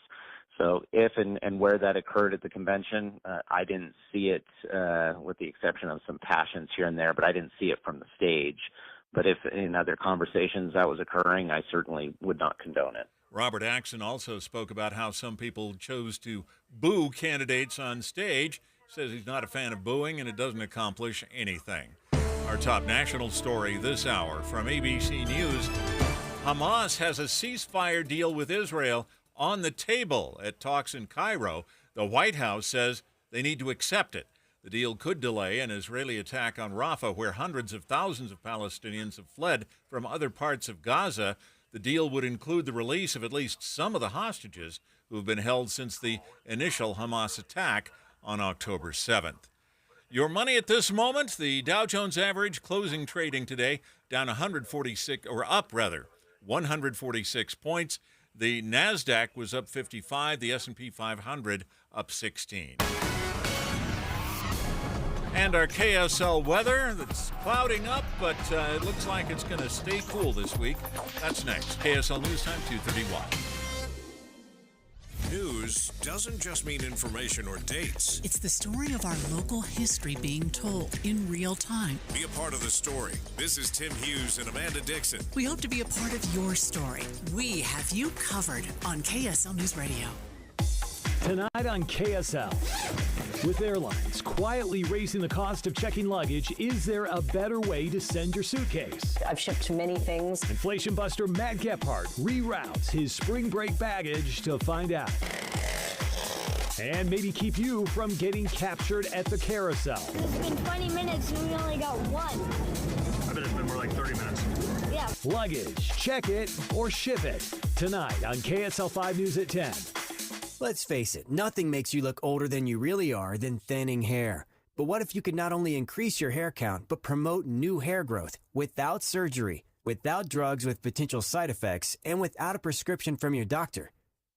So if and where that occurred at the convention, I didn't see it, with the exception of some passions here and there, but I didn't see it from the stage. But if in other conversations that was occurring, I certainly would not condone it. Robert Axon also spoke about how some people chose to boo candidates on stage. Says he's not a fan of booing and it doesn't accomplish anything. Our top national story this hour from ABC News. Hamas has a ceasefire deal with Israel on the table at talks in Cairo. The White House says they need to accept it. The deal could delay an Israeli attack on Rafah, where hundreds of thousands of Palestinians have fled from other parts of Gaza. The deal would include the release of at least some of the hostages who have been held since the initial Hamas attack on October 7th. Your money at this moment, the Dow Jones average closing trading today down 146 points. The NASDAQ was up 55, the S&P 500 up 16. And our KSL weather, that's clouding up, but it looks like it's going to stay cool this week. That's next. KSL News Time, 2:31. News doesn't just mean information or dates. It's the story of our local history being told in real time. Be a part of the story. This is Tim Hughes and Amanda Dixon. We hope to be a part of your story. We have you covered on KSL News Radio. Tonight on KSL. With airlines quietly raising the cost of checking luggage, is there a better way to send your suitcase? I've shipped many things. Inflation buster Matt Gephardt reroutes his spring break baggage to find out. And maybe keep you from getting captured at the carousel. It's been 20 minutes and we only got one. I bet it's been more like 30 minutes. Yeah. Luggage, check it or ship it. Tonight on KSL 5 News at 10. Let's face it, nothing makes you look older than you really are than thinning hair. But what if you could not only increase your hair count, but promote new hair growth without surgery, without drugs with potential side effects, and without a prescription from your doctor?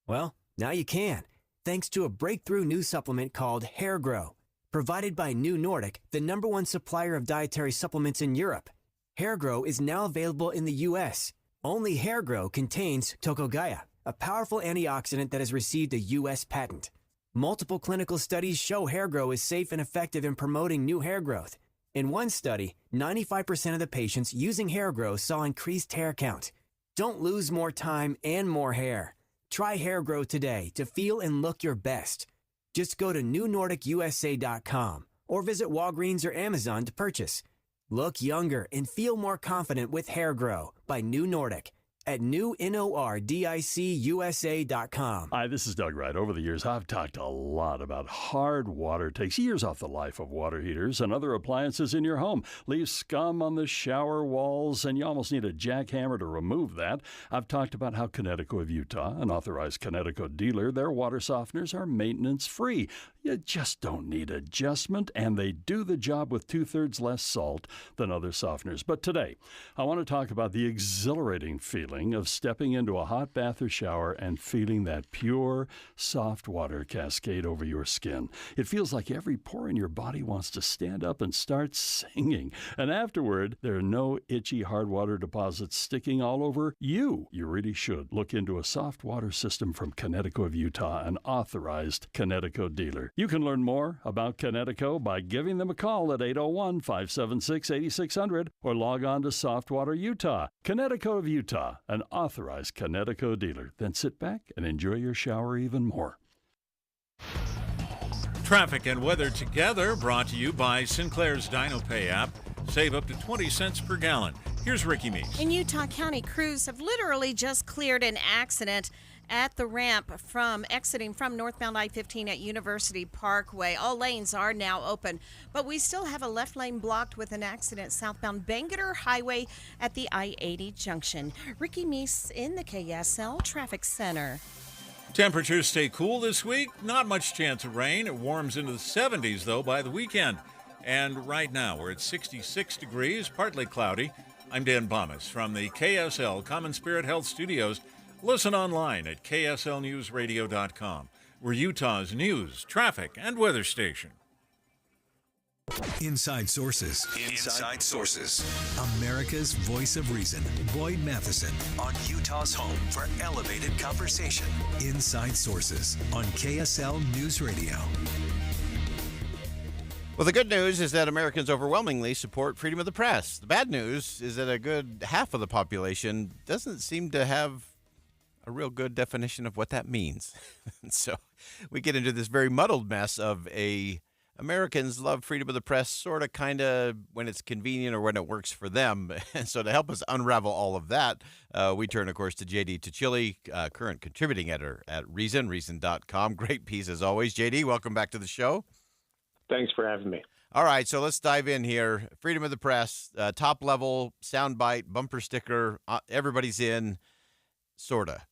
Well, now you can, thanks to a breakthrough new supplement called Hair Grow, provided by New Nordic, the #1 supplier of dietary supplements in Europe. Hair Grow is now available in the U.S. Only Hair Grow contains Tocogaya, a powerful antioxidant that has received a U.S. patent. Multiple clinical studies show Hair Grow is safe and effective in promoting new hair growth. In one study, 95% of the patients using Hair Grow saw increased hair count. Don't lose more time and more hair. Try Hair Grow today to feel and look your best. Just go to newnordicusa.com or visit Walgreens or Amazon to purchase. Look younger and feel more confident with Hair Grow by New Nordic at newnordicusa.com. Hi, this is Doug Wright. Over the years, I've talked a lot about hard water takes years off the life of water heaters and other appliances in your home. Leaves scum on the shower walls, and you almost need a jackhammer to remove that. I've talked about how Connecticut of Utah, an authorized Connecticut dealer, their water softeners are maintenance-free. You just don't need adjustment, and they do the job with 2/3 less salt than other softeners. But today, I want to talk about the exhilarating feeling of stepping into a hot bath or shower and feeling that pure, soft water cascade over your skin. It feels like every pore in your body wants to stand up and start singing. And afterward, there are no itchy hard water deposits sticking all over you. You really should look into a soft water system from Connecticut of Utah, an authorized Connecticut dealer. You can learn more about Connecticut by giving them a call at 801-576-8600 or log on to Softwater Utah. Connecticut of Utah, an authorized Connecticut dealer. Then sit back and enjoy your shower even more. Traffic and weather together, brought to you by Sinclair's DinoPay app. Save up to 20 cents per gallon. Here's Ricky Meese. In Utah County, crews have literally just cleared an accident at the ramp exiting from northbound I-15 at University Parkway. All lanes are now open, but we still have a left lane blocked with an accident southbound Bangerter Highway at the I-80 junction. Ricky Meese in the KSL Traffic Center. Temperatures stay cool this week. Not much chance of rain. It warms into the 70s, though, by the weekend. And right now, we're at 66 degrees, partly cloudy. I'm Dan Bomas from the KSL Common Spirit Health Studios. Listen online at kslnewsradio.com. We're Utah's news, traffic, and weather station. Inside Sources. Inside Sources. America's voice of reason. Boyd Matheson on Utah's home for elevated conversation. Inside Sources on KSL News Radio. Well, the good news is that Americans overwhelmingly support freedom of the press. The bad news is that a good half of the population doesn't seem to have a real good definition of what that means. So we get into this very muddled mess of Americans love freedom of the press, sort of, kind of, when it's convenient or when it works for them. And so to help us unravel all of that, we turn, of course, to J.D. Tuchili, current contributing editor at Reason.com. Great piece as always. J.D., welcome back to the show. Thanks for having me. All right, so let's dive in here. Freedom of the press, top level, soundbite, bumper sticker, everybody's in, sorta.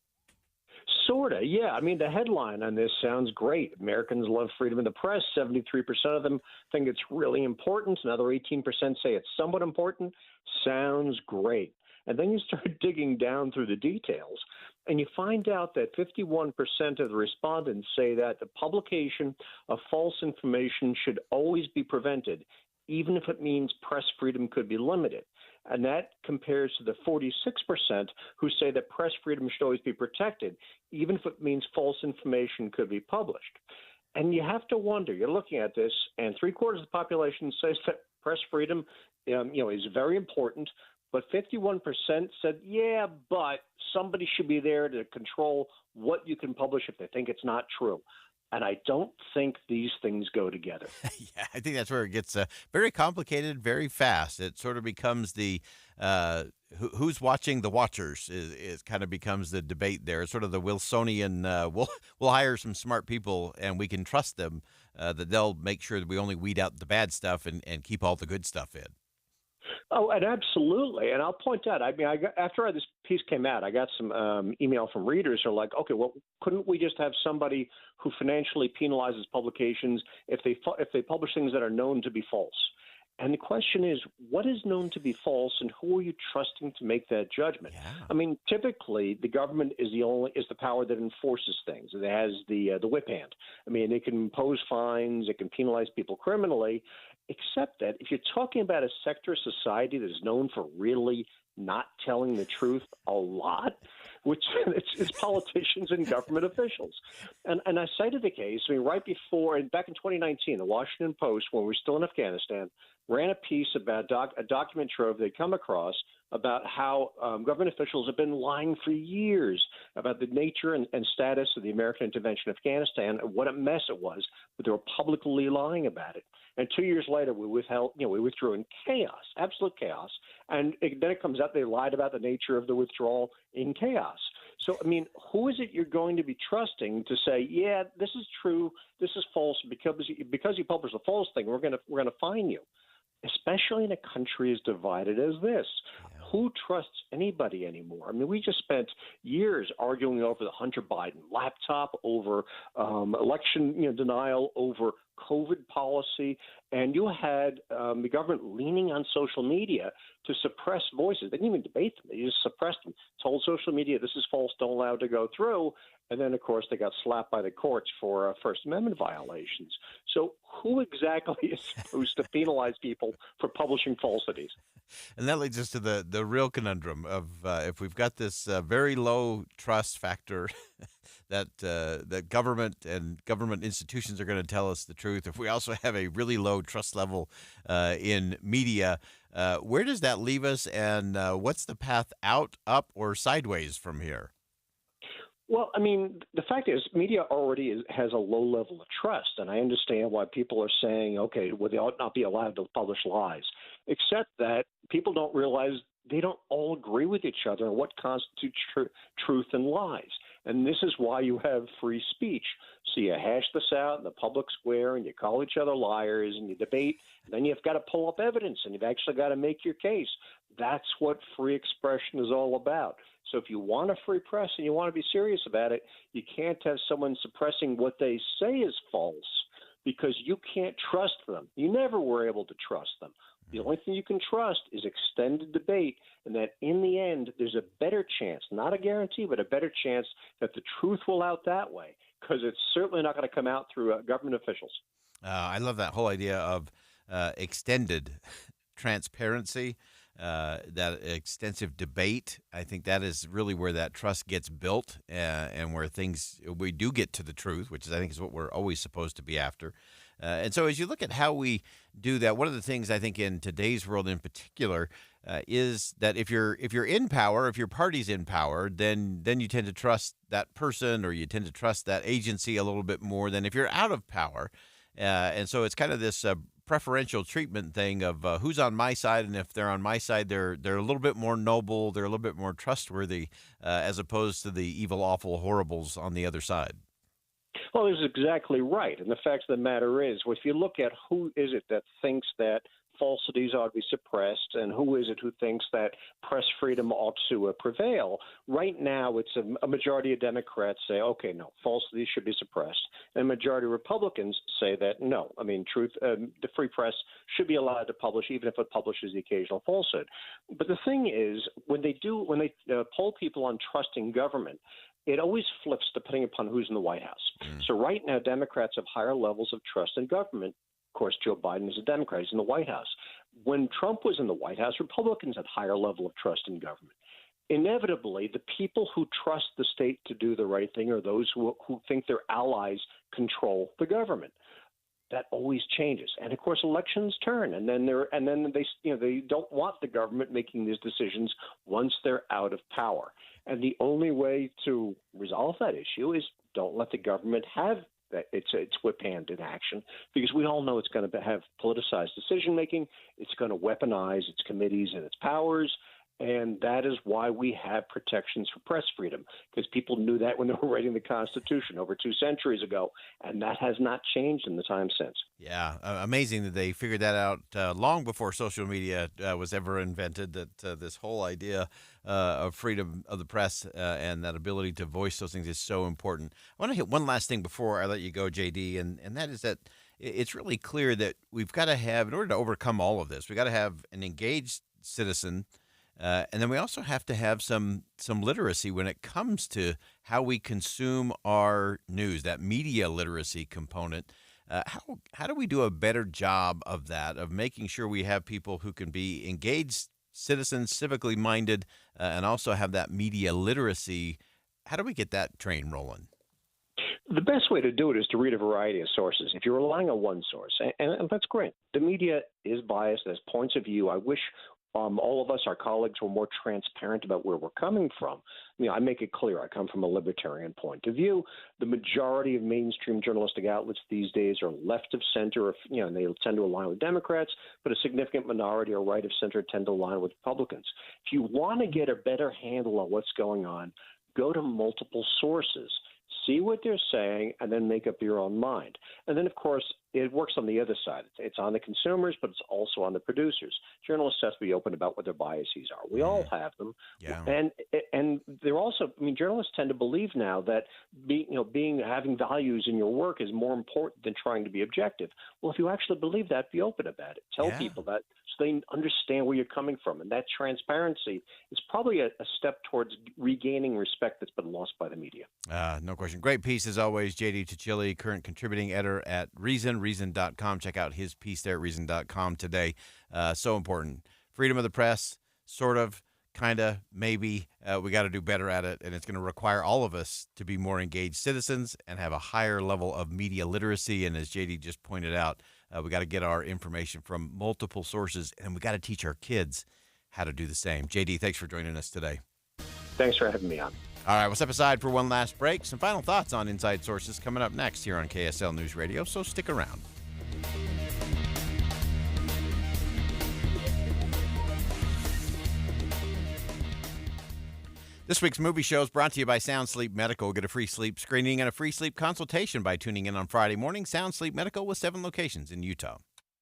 Sorta, yeah. I mean, the headline on this sounds great. Americans love freedom of the press. 73% of them think it's really important. Another 18% say it's somewhat important. Sounds great. And then you start digging down through the details, and you find out that 51% of the respondents say that the publication of false information should always be prevented, even if it means press freedom could be limited. And that compares to the 46% who say that press freedom should always be protected, even if it means false information could be published. And you have to wonder, you're looking at this, and 3/4 of the population says that press freedom is very important, but 51% said, yeah, but somebody should be there to control what you can publish if they think it's not true. And I don't think these things go together. Yeah, I think that's where it gets very complicated very fast. It sort of becomes the who's watching the watchers is kind of becomes the debate there. It's sort of the Wilsonian, we'll hire some smart people and we can trust them that they'll make sure that we only weed out the bad stuff and keep all the good stuff in. Oh, and absolutely. And I'll point out, after this piece came out, I got some email from readers who are like, okay, well, couldn't we just have somebody who financially penalizes publications if they publish things that are known to be false? And the question is, what is known to be false, and who are you trusting to make that judgment? Yeah. I mean, typically, the government is the power that enforces things. It has the whip hand. I mean, it can impose fines, it can penalize people criminally, except that if you're talking about a sector of society that is known for really not telling the truth a lot, which it's politicians and government officials. And I cited the case, back in 2019, the Washington Post, when we were still in Afghanistan, ran a piece about a document trove they'd come across about how government officials have been lying for years about the nature and status of the American intervention in Afghanistan and what a mess it was, but they were publicly lying about it. And 2 years later, we withdrew in chaos, absolute chaos. And then it comes out they lied about the nature of the withdrawal in chaos. So, I mean, who is it you're going to be trusting to say, yeah, this is true, this is false, because you published a false thing, we're going to fine you, especially in a country as divided as this. Who trusts anybody anymore? I mean, we just spent years arguing over the Hunter Biden laptop, over election denial, over COVID policy, and you had the government leaning on social media to suppress voices. They didn't even debate them. They just suppressed them, told social media this is false, don't allow it to go through. And then, of course, they got slapped by the courts for First Amendment violations. So who exactly is supposed to penalize people for publishing falsities? And that leads us to the real conundrum of if we've got this very low trust factor that government and government institutions are going to tell us the truth, if we also have a really low trust level in media, where does that leave us, and what's the path out, up, or sideways from here? Well, I mean, the fact is, media already has a low level of trust, and I understand why people are saying, okay, well, they ought not be allowed to publish lies, except that people don't realize they don't all agree with each other on what constitutes truth and lies. And this is why you have free speech. So you hash this out in the public square, and you call each other liars, and you debate, and then you've got to pull up evidence, and you've actually got to make your case. That's what free expression is all about. So if you want a free press and you want to be serious about it, you can't have someone suppressing what they say is false because you can't trust them. You never were able to trust them. The only thing you can trust is extended debate, and that in the end, there's a better chance, not a guarantee, but a better chance that the truth will out that way, because it's certainly not going to come out through government officials. I love that whole idea of extended transparency, that extensive debate. I think that is really where that trust gets built, and where we do get to the truth, which I think is what we're always supposed to be after. And so as you look at how we do that, one of the things I think in today's world in particular is that if you're in power, if your party's in power, then you tend to trust that person, or you tend to trust that agency a little bit more than if you're out of power. And so it's kind of this preferential treatment thing of who's on my side, and if they're on my side, they're a little bit more noble, they're a little bit more trustworthy, as opposed to the evil, awful horribles on the other side. Well, that's exactly right. And the fact of the matter is, if you look at who is it that thinks that falsities ought to be suppressed, and who is it who thinks that press freedom ought to prevail, right now it's a majority of Democrats say, okay, no, falsities should be suppressed. And a majority of Republicans say that, no, I mean, the free press should be allowed to publish, even if it publishes the occasional falsehood. But the thing is, when they poll people on trusting government, it always flips depending upon who's in the White House. So right now, Democrats have higher levels of trust in government. Of course, Joe Biden is a Democrat. He's in the White House. When Trump was in the White House, Republicans had higher level of trust in government. Inevitably, the people who trust the state to do the right thing are those who think their allies control the government. That always changes, and of course, elections turn, and then they don't want the government making these decisions once they're out of power. And the only way to resolve that issue is don't let the government have its whip hand in action, because we all know it's going to have politicized decision making. It's going to weaponize its committees and its powers, And that is why we have protections for press freedom, because people knew that when they were writing the Constitution over 2 centuries ago, and that has not changed in the time since. Yeah, amazing that they figured that out long before social media was ever invented, that this whole idea of freedom of the press and that ability to voice those things is so important. I want to hit one last thing before I let you go, JD, and that is that it's really clear that we've got to have, in order to overcome all of this, we've got to have an engaged citizen. And then we also have to have some literacy when it comes to how we consume our news, that media literacy component. How do we do a better job of that, of making sure we have people who can be engaged citizens, civically minded, and also have that media literacy? How do we get that train rolling? The best way to do it is to read a variety of sources. If you're relying on one source, and that's great, the media is biased, there's points of view. I wish all of us, our colleagues, were more transparent about where we're coming from. I make it clear I come from a libertarian point of view. The majority of mainstream journalistic outlets these days are left of center, and they tend to align with Democrats, but a significant minority are right of center, tend to align with Republicans. If you want to get a better handle on what's going on, go to multiple sources. See what they're saying, and then make up your own mind. And then, of course, it works on the other side. It's on the consumers, but it's also on the producers. Journalists have to be open about what their biases are. We all have them. Yeah. And they're also, journalists tend to believe now that having values in your work is more important than trying to be objective. Well, if you actually believe that, be open about it. Tell people that so they understand where you're coming from. And that transparency is probably a step towards regaining respect that's been lost by the media. No question. Great piece, as always. J.D. Tuccilli, current contributing editor at Reason.com. Check out his piece there at Reason.com today. So important. Freedom of the press, sort of, kind of, maybe. We got to do better at it, and it's going to require all of us to be more engaged citizens and have a higher level of media literacy. And as J.D. just pointed out, we got to get our information from multiple sources, and we got to teach our kids how to do the same. J.D., thanks for joining us today. Thanks for having me on. All right, we'll step aside for one last break. Some final thoughts on Inside Sources coming up next here on KSL News Radio, so stick around. This week's movie show is brought to you by Sound Sleep Medical. Get a free sleep screening and a free sleep consultation by tuning in on Friday morning. Sound Sleep Medical with 7 locations in Utah.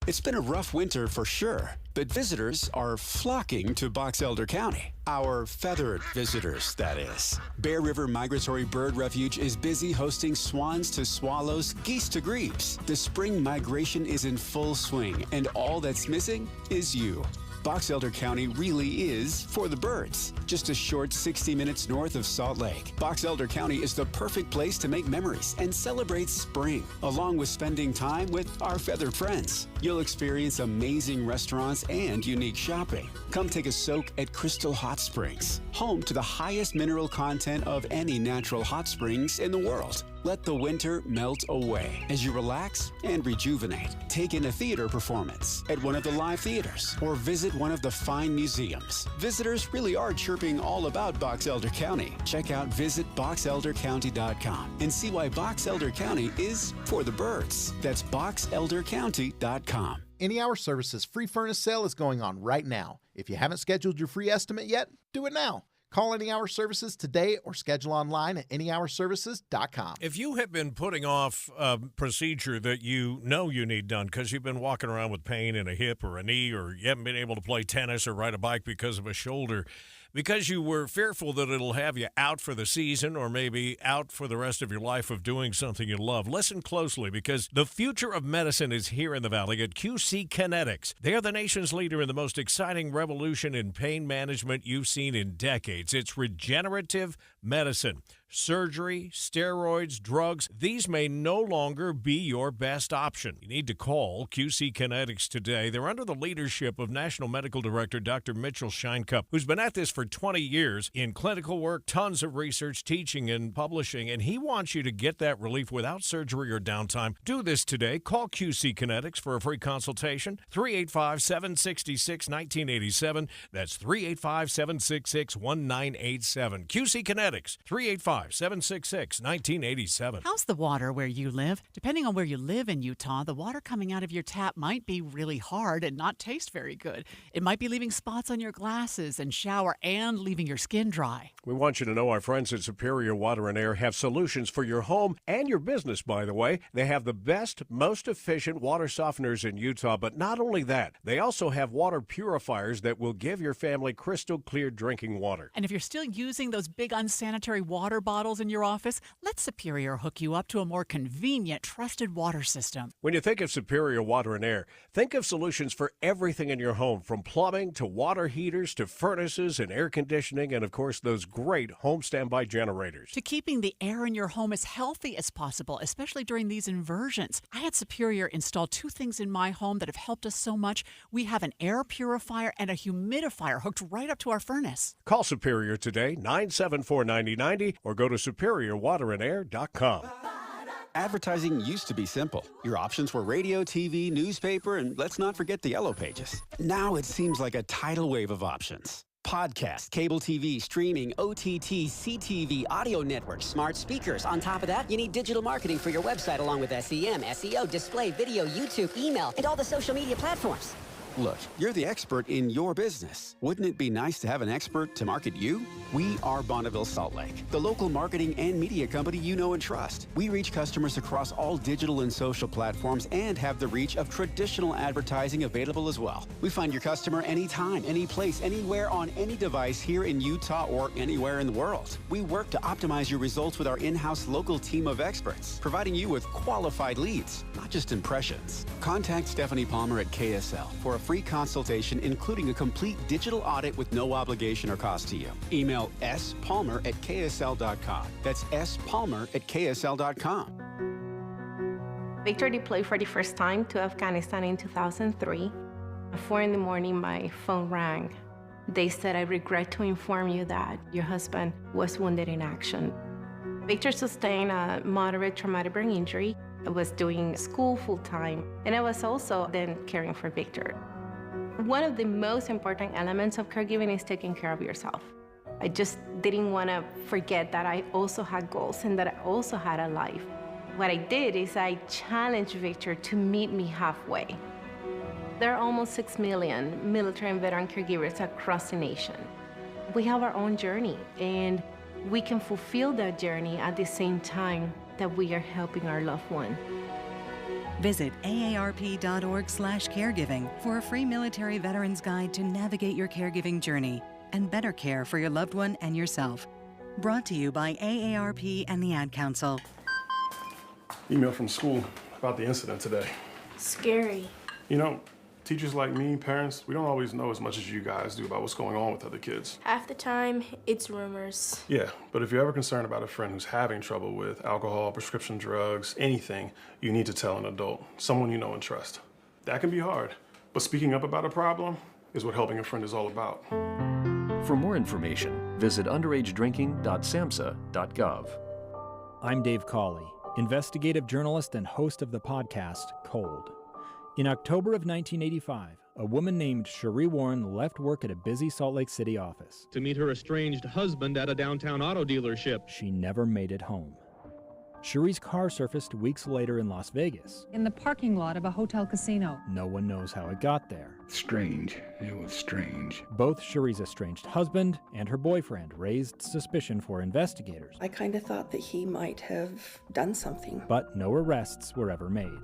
It's been a rough winter for sure, but visitors are flocking to Box Elder County. Our feathered visitors, that is. Bear River Migratory Bird Refuge is busy hosting swans to swallows, geese to grebes. The spring migration is in full swing, and all that's missing is you. Box Elder County really is for the birds. Just a short 60 minutes north of Salt Lake, Box Elder County is the perfect place to make memories and celebrate spring, along with spending time with our feathered friends. You'll experience amazing restaurants and unique shopping. Come take a soak at Crystal Hot Springs, home to the highest mineral content of any natural hot springs in the world. Let the winter melt away as you relax and rejuvenate. Take in a theater performance at one of the live theaters or visit one of the fine museums. Visitors really are chirping all about Box Elder County. Check out visitboxeldercounty.com and see why Box Elder County is for the birds. That's boxeldercounty.com. Any Hour Services free furnace sale is going on right now. If you haven't scheduled your free estimate yet, do it now. Call Any Hour Services today or schedule online at anyhourservices.com. If you have been putting off a procedure that you know you need done because you've been walking around with pain in a hip or a knee, or you haven't been able to play tennis or ride a bike because of a shoulder, because you were fearful that it'll have you out for the season or maybe out for the rest of your life of doing something you love, listen closely, because the future of medicine is here in the Valley at QC Kinetics. They are the nation's leader in the most exciting revolution in pain management you've seen in decades. It's regenerative medicine. Surgery, steroids, drugs, these may no longer be your best option. You need to call QC Kinetics today. They're under the leadership of National Medical Director Dr. Mitchell Scheinkup, who's been at this for 20 years in clinical work, tons of research, teaching, and publishing, and he wants you to get that relief without surgery or downtime. Do this today. Call QC Kinetics for a free consultation, 385-766-1987. That's 385-766-1987. QC Kinetics. Analytics, 385-766-1987. How's the water where you live? Depending on where you live in Utah, the water coming out of your tap might be really hard and not taste very good. It might be leaving spots on your glasses and shower and leaving your skin dry. We want you to know our friends at Superior Water and Air have solutions for your home and your business, by the way. They have the best, most efficient water softeners in Utah, but not only that, they also have water purifiers that will give your family crystal clear drinking water. And if you're still using those big unsanitary water bottles in your office, let Superior hook you up to a more convenient, trusted water system. When you think of Superior Water and Air, think of solutions for everything in your home, from plumbing to water heaters to furnaces and air conditioning, and of course those great home standby generators. To keeping the air in your home as healthy as possible, especially during these inversions. I had Superior install 2 things in my home that have helped us so much. We have an air purifier and a humidifier hooked right up to our furnace. Call Superior today, 974-9090, or go to superiorwaterandair.com. Advertising used to be simple. Your options were radio, TV, newspaper, and let's not forget the yellow pages. Now it seems like a tidal wave of options. Podcast, cable TV, streaming, OTT, CTV, audio networks, smart speakers. On top of that, you need digital marketing for your website along with SEM, SEO, display, video, YouTube, email, and all the social media platforms. Look, you're the expert in your business. Wouldn't it be nice to have an expert to market you? We are Bonneville Salt Lake, the local marketing and media company you know and trust. We reach customers across all digital and social platforms and have the reach of traditional advertising available as well. We find your customer anytime, any place, anywhere on any device here in Utah or anywhere in the world. We work to optimize your results with our in-house local team of experts, providing you with qualified leads, not just impressions. Contact Stephanie Palmer at KSL for a free consultation, including a complete digital audit with no obligation or cost to you. Email spalmer@ksl.com. That's spalmer@ksl.com. Victor deployed for the first time to Afghanistan in 2003. At 4 in the morning, my phone rang. They said, "I regret to inform you that your husband was wounded in action." Victor sustained a moderate traumatic brain injury. I was doing school full-time, and I was also then caring for Victor. One of the most important elements of caregiving is taking care of yourself. I just didn't want to forget that I also had goals and that I also had a life. What I did is I challenged Victor to meet me halfway. There are almost 6 million military and veteran caregivers across the nation. We have our own journey, and we can fulfill that journey at the same time that we are helping our loved one. Visit aarp.org/caregiving for a free military veterans guide to navigate your caregiving journey and better care for your loved one and yourself. Brought to you by AARP and the Ad Council. Email from school about the incident today. Scary. You know, teachers like me, parents, we don't always know as much as you guys do about what's going on with other kids. Half the time, it's rumors. Yeah, but if you're ever concerned about a friend who's having trouble with alcohol, prescription drugs, anything, you need to tell an adult, someone you know and trust. That can be hard, but speaking up about a problem is what helping a friend is all about. For more information, visit underagedrinking.samhsa.gov. I'm Dave Cawley, investigative journalist and host of the podcast Cold. In October of 1985, a woman named Cherie Warren left work at a busy Salt Lake City office to meet her estranged husband at a downtown auto dealership. She never made it home. Cherie's car surfaced weeks later in Las Vegas. In the parking lot of a hotel casino. No one knows how it got there. Strange. It was strange. Both Cherie's estranged husband and her boyfriend raised suspicion for investigators. I kind of thought that he might have done something. But no arrests were ever made.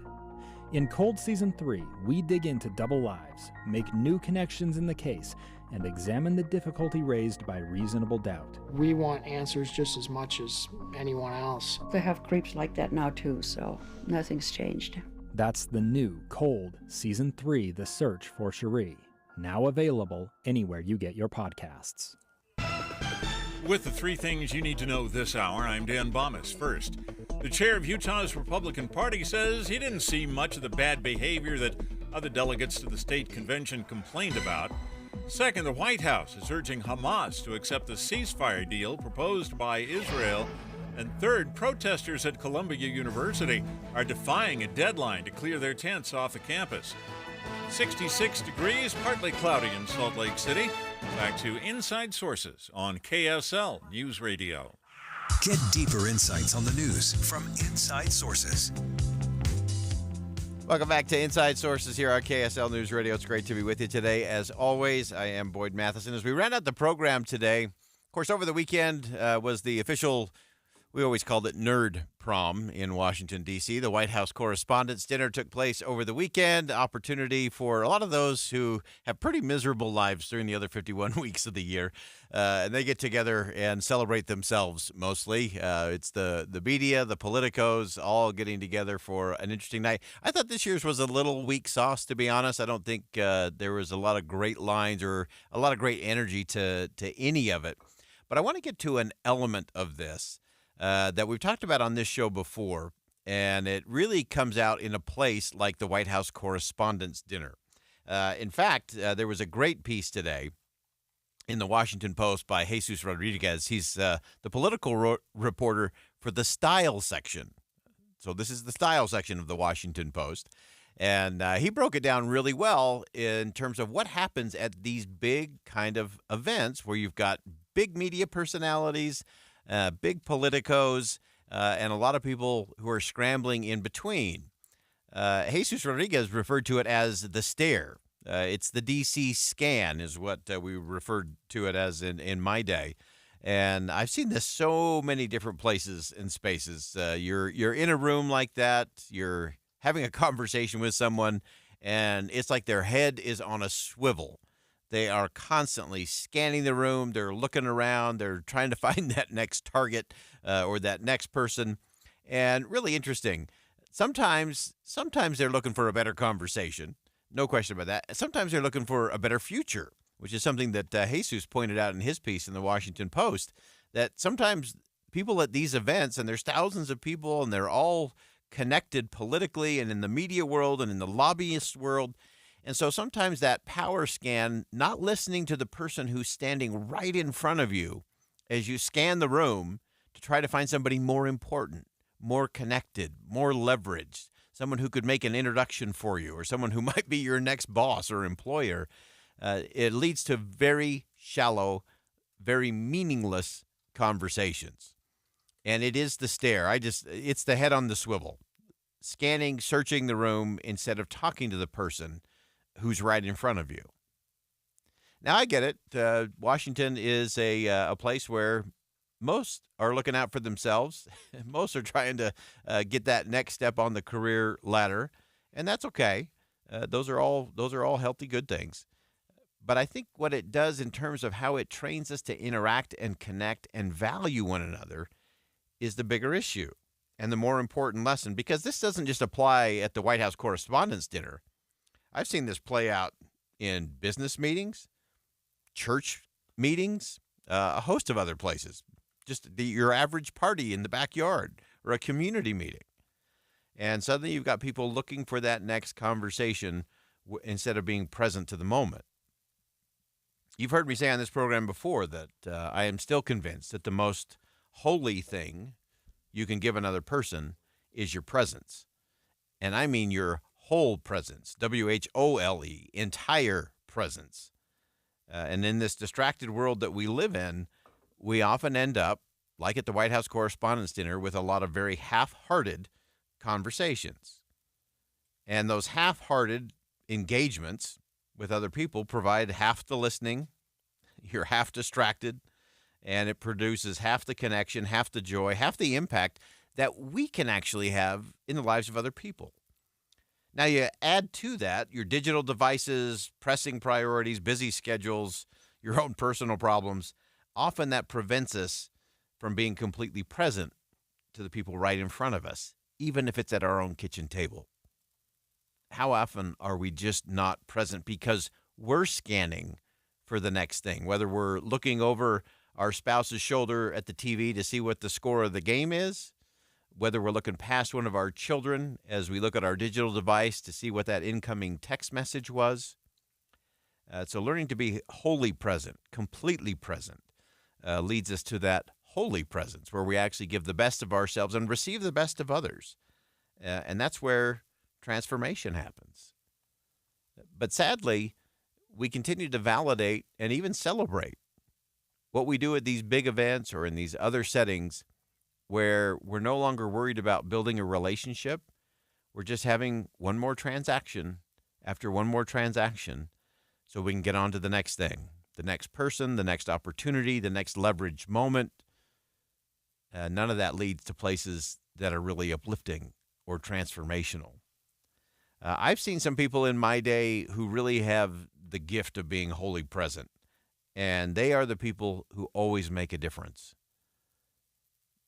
In Cold Season 3, we dig into double lives, make new connections in the case, and examine the difficulty raised by reasonable doubt. We want answers just as much as anyone else. They have creeps like that now too, so nothing's changed. That's the new Cold Season 3, The Search for Cherie, now available anywhere you get your podcasts. With the 3 things you need to know this hour, I'm Dan Bomas. First, the chair of Utah's Republican Party says he didn't see much of the bad behavior that other delegates to the state convention complained about. Second, the White House is urging Hamas to accept the ceasefire deal proposed by Israel. And third, protesters at Columbia University are defying a deadline to clear their tents off the campus. 66 degrees, partly cloudy in Salt Lake City. Back to Inside Sources on KSL News Radio. Get deeper insights on the news from inside sources. Welcome back to Inside Sources here on KSL News Radio. It's great to be with you today. As always, I am Boyd Matheson. As we round out the program today, of course, over the weekend was the official, we always called it Nerd Prom in Washington, D.C. The White House Correspondents' Dinner took place over the weekend. Opportunity for a lot of those who have pretty miserable lives during the other 51 weeks of the year. And they get together and celebrate themselves mostly. It's the media, the politicos, all getting together for an interesting night. I thought this year's was a little weak sauce, to be honest. I don't think there was a lot of great lines or a lot of great energy to any of it. But I want to get to an element of this that we've talked about on this show before, and it really comes out in a place like the White House Correspondents' Dinner. In fact, there was a great piece today in the Washington Post by Jesus Rodriguez. He's the political reporter for the style section. So this is the style section of the Washington Post. And he broke it down really well in terms of what happens at these big kind of events where you've got big media personalities, big politicos, and a lot of people who are scrambling in between. Jesus Rodriguez referred to it as the stare. It's the D.C. scan is what we referred to it as in my day. And I've seen this so many different places and spaces. You're in a room like that. You're having a conversation with someone, and it's like their head is on a swivel. They are constantly scanning the room. They're looking around. They're trying to find that next target or that next person. And really interesting. Sometimes they're looking for a better conversation. No question about that. Sometimes they're looking for a better future, which is something that Jesus pointed out in his piece in the Washington Post, that sometimes people at these events, and there's thousands of people, and they're all connected politically and in the media world and in the lobbyist world. And so sometimes that power scan, not listening to the person who's standing right in front of you as you scan the room to try to find somebody more important, more connected, more leveraged, someone who could make an introduction for you or someone who might be your next boss or employer, it leads to very shallow, very meaningless conversations. And it is the stare. It's the head on the swivel, scanning, searching the room instead of talking to the person who's right in front of you. Now, I get it. Washington is a place where most are looking out for themselves. Most are trying to get that next step on the career ladder, and that's okay. Those are all healthy, good things. But I think what it does in terms of how it trains us to interact and connect and value one another is the bigger issue and the more important lesson, because this doesn't just apply at the White House Correspondents' Dinner. I've seen this play out in business meetings, church meetings, a host of other places, just your average party in the backyard or a community meeting. And suddenly you've got people looking for that next conversation instead of being present to the moment. You've heard me say on this program before that I am still convinced that the most holy thing you can give another person is your presence. And I mean your whole presence, W-H-O-L-E, entire presence. And in this distracted world that we live in, we often end up, like at the White House Correspondents' Dinner, with a lot of very half-hearted conversations. And those half-hearted engagements with other people provide half the listening, you're half distracted, and it produces half the connection, half the joy, half the impact that we can actually have in the lives of other people. Now, you add to that your digital devices, pressing priorities, busy schedules, your own personal problems. Often that prevents us from being completely present to the people right in front of us, even if it's at our own kitchen table. How often are we just not present because we're scanning for the next thing, whether we're looking over our spouse's shoulder at the TV to see what the score of the game is, whether we're looking past one of our children as we look at our digital device to see what that incoming text message was. So learning to be wholly present, completely present, leads us to that holy presence where we actually give the best of ourselves and receive the best of others. And that's where transformation happens. But sadly, we continue to validate and even celebrate what we do at these big events or in these other settings where we're no longer worried about building a relationship. We're just having one more transaction after one more transaction so we can get on to the next thing, the next person, the next opportunity, the next leverage moment. None of that leads to places that are really uplifting or transformational. I've seen some people in my day who really have the gift of being wholly present, and they are the people who always make a difference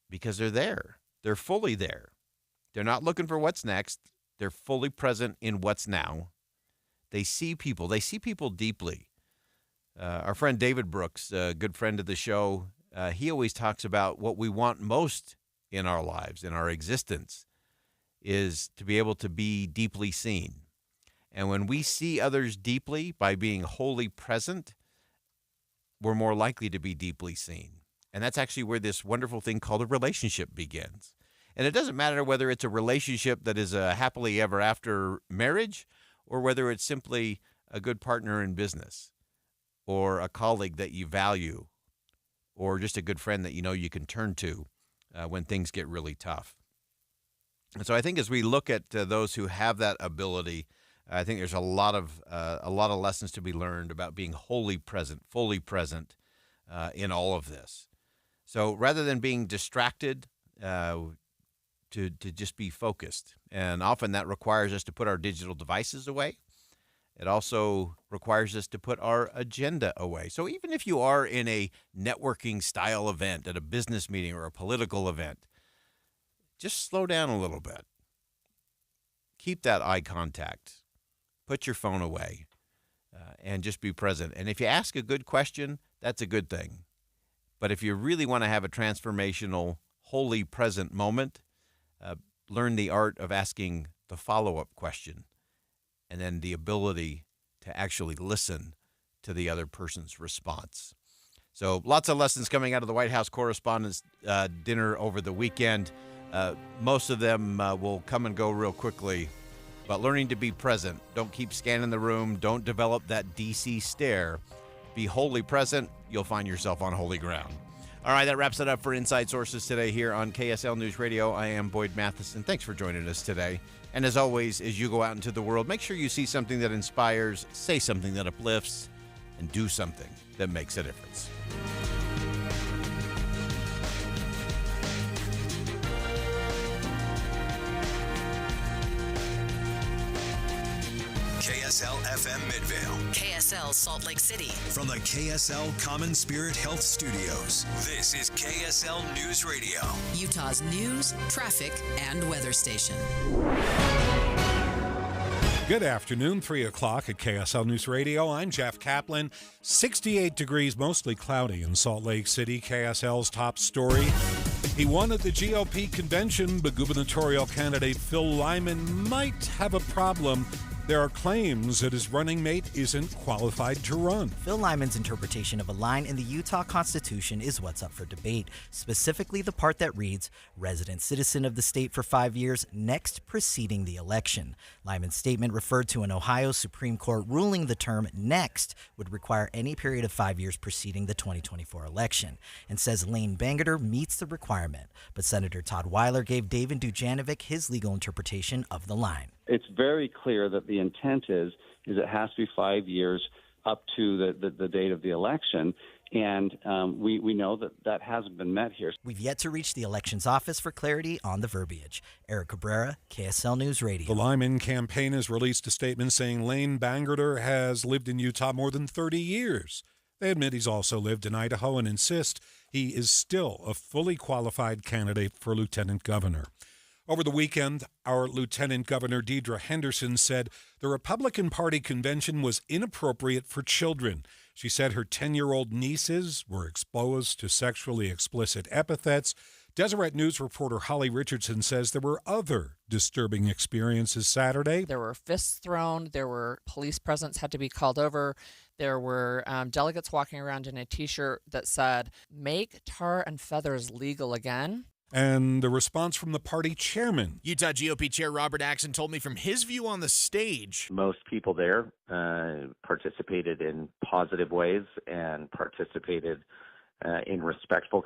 because they're there. They're fully there. They're not looking for what's next. They're fully present in what's now. They see people. They see people deeply. Our friend David Brooks, a good friend of the show, he always talks about what we want most in our lives, in our existence, is to be able to be deeply seen. And when we see others deeply by being wholly present, we're more likely to be deeply seen. And that's actually where this wonderful thing called a relationship begins. And it doesn't matter whether it's a relationship that is a happily ever after marriage or whether it's simply a good partner in business or a colleague that you value or just a good friend that you know you can turn to when things get really tough. And so I think as we look at those who have that ability, I think there's a lot of lessons to be learned about being wholly present, fully present in all of this. So rather than being distracted, to just be focused. And often that requires us to put our digital devices away. It also requires us to put our agenda away. So even if you are in a networking style event, at a business meeting or a political event, just slow down a little bit. Keep that eye contact. Put your phone away and just be present. And if you ask a good question, that's a good thing. But if you really want to have a transformational, wholly present moment, learn the art of asking the follow-up question and then the ability to actually listen to the other person's response. So lots of lessons coming out of the White House Correspondents' Dinner over the weekend. Most of them will come and go real quickly, but learning to be present. Don't keep scanning the room. Don't develop that DC stare. Be wholly present. You'll find yourself on holy ground. All right, that wraps it up for Inside Sources today here on KSL News Radio. I am Boyd Matheson. Thanks for joining us today. And as always, as you go out into the world, make sure you see something that inspires, say something that uplifts, and do something that makes a difference. KSL FM Midvale. KSL Salt Lake City. From the KSL Common Spirit Health Studios, this is KSL News Radio. Utah's news, traffic, and weather station. Good afternoon, 3 o'clock at KSL News Radio. I'm Jeff Kaplan. 68 degrees, mostly cloudy in Salt Lake City. KSL's top story. He won at the GOP convention, but gubernatorial candidate Phil Lyman might have a problem. There are claims that his running mate isn't qualified to run. Phil Lyman's interpretation of a line in the Utah Constitution is what's up for debate, specifically the part that reads, resident citizen of the state for 5 years, next preceding the election. Lyman's statement referred to an Ohio Supreme Court ruling the term next would require any period of 5 years preceding the 2024 election, and says Lane Bangerter meets the requirement. But Senator Todd Weiler gave David Dujanovic his legal interpretation of the line. It's very clear that the intent is it has to be 5 years up to the date of the election, and we know that hasn't been met here. We've yet to reach the elections office for clarity on the verbiage. Eric Cabrera, KSL News Radio. The Lyman campaign has released a statement saying Lane Bangerter has lived in Utah more than 30 years. They admit he's also lived in Idaho and insist he is still a fully qualified candidate for lieutenant governor. Over the weekend, our Lieutenant Governor Deidre Henderson said the Republican Party convention was inappropriate for children. She said her 10-year-old nieces were exposed to sexually explicit epithets. Deseret News reporter Holly Richardson says there were other disturbing experiences Saturday. There were fists thrown. There were police presence had to be called over. There were delegates walking around in a T-shirt that said, "Make tar and feathers legal again." And the response from the party chairman. Utah GOP Chair Robert Axon told me from his view on the stage. Most people there participated in positive ways and participated in respectful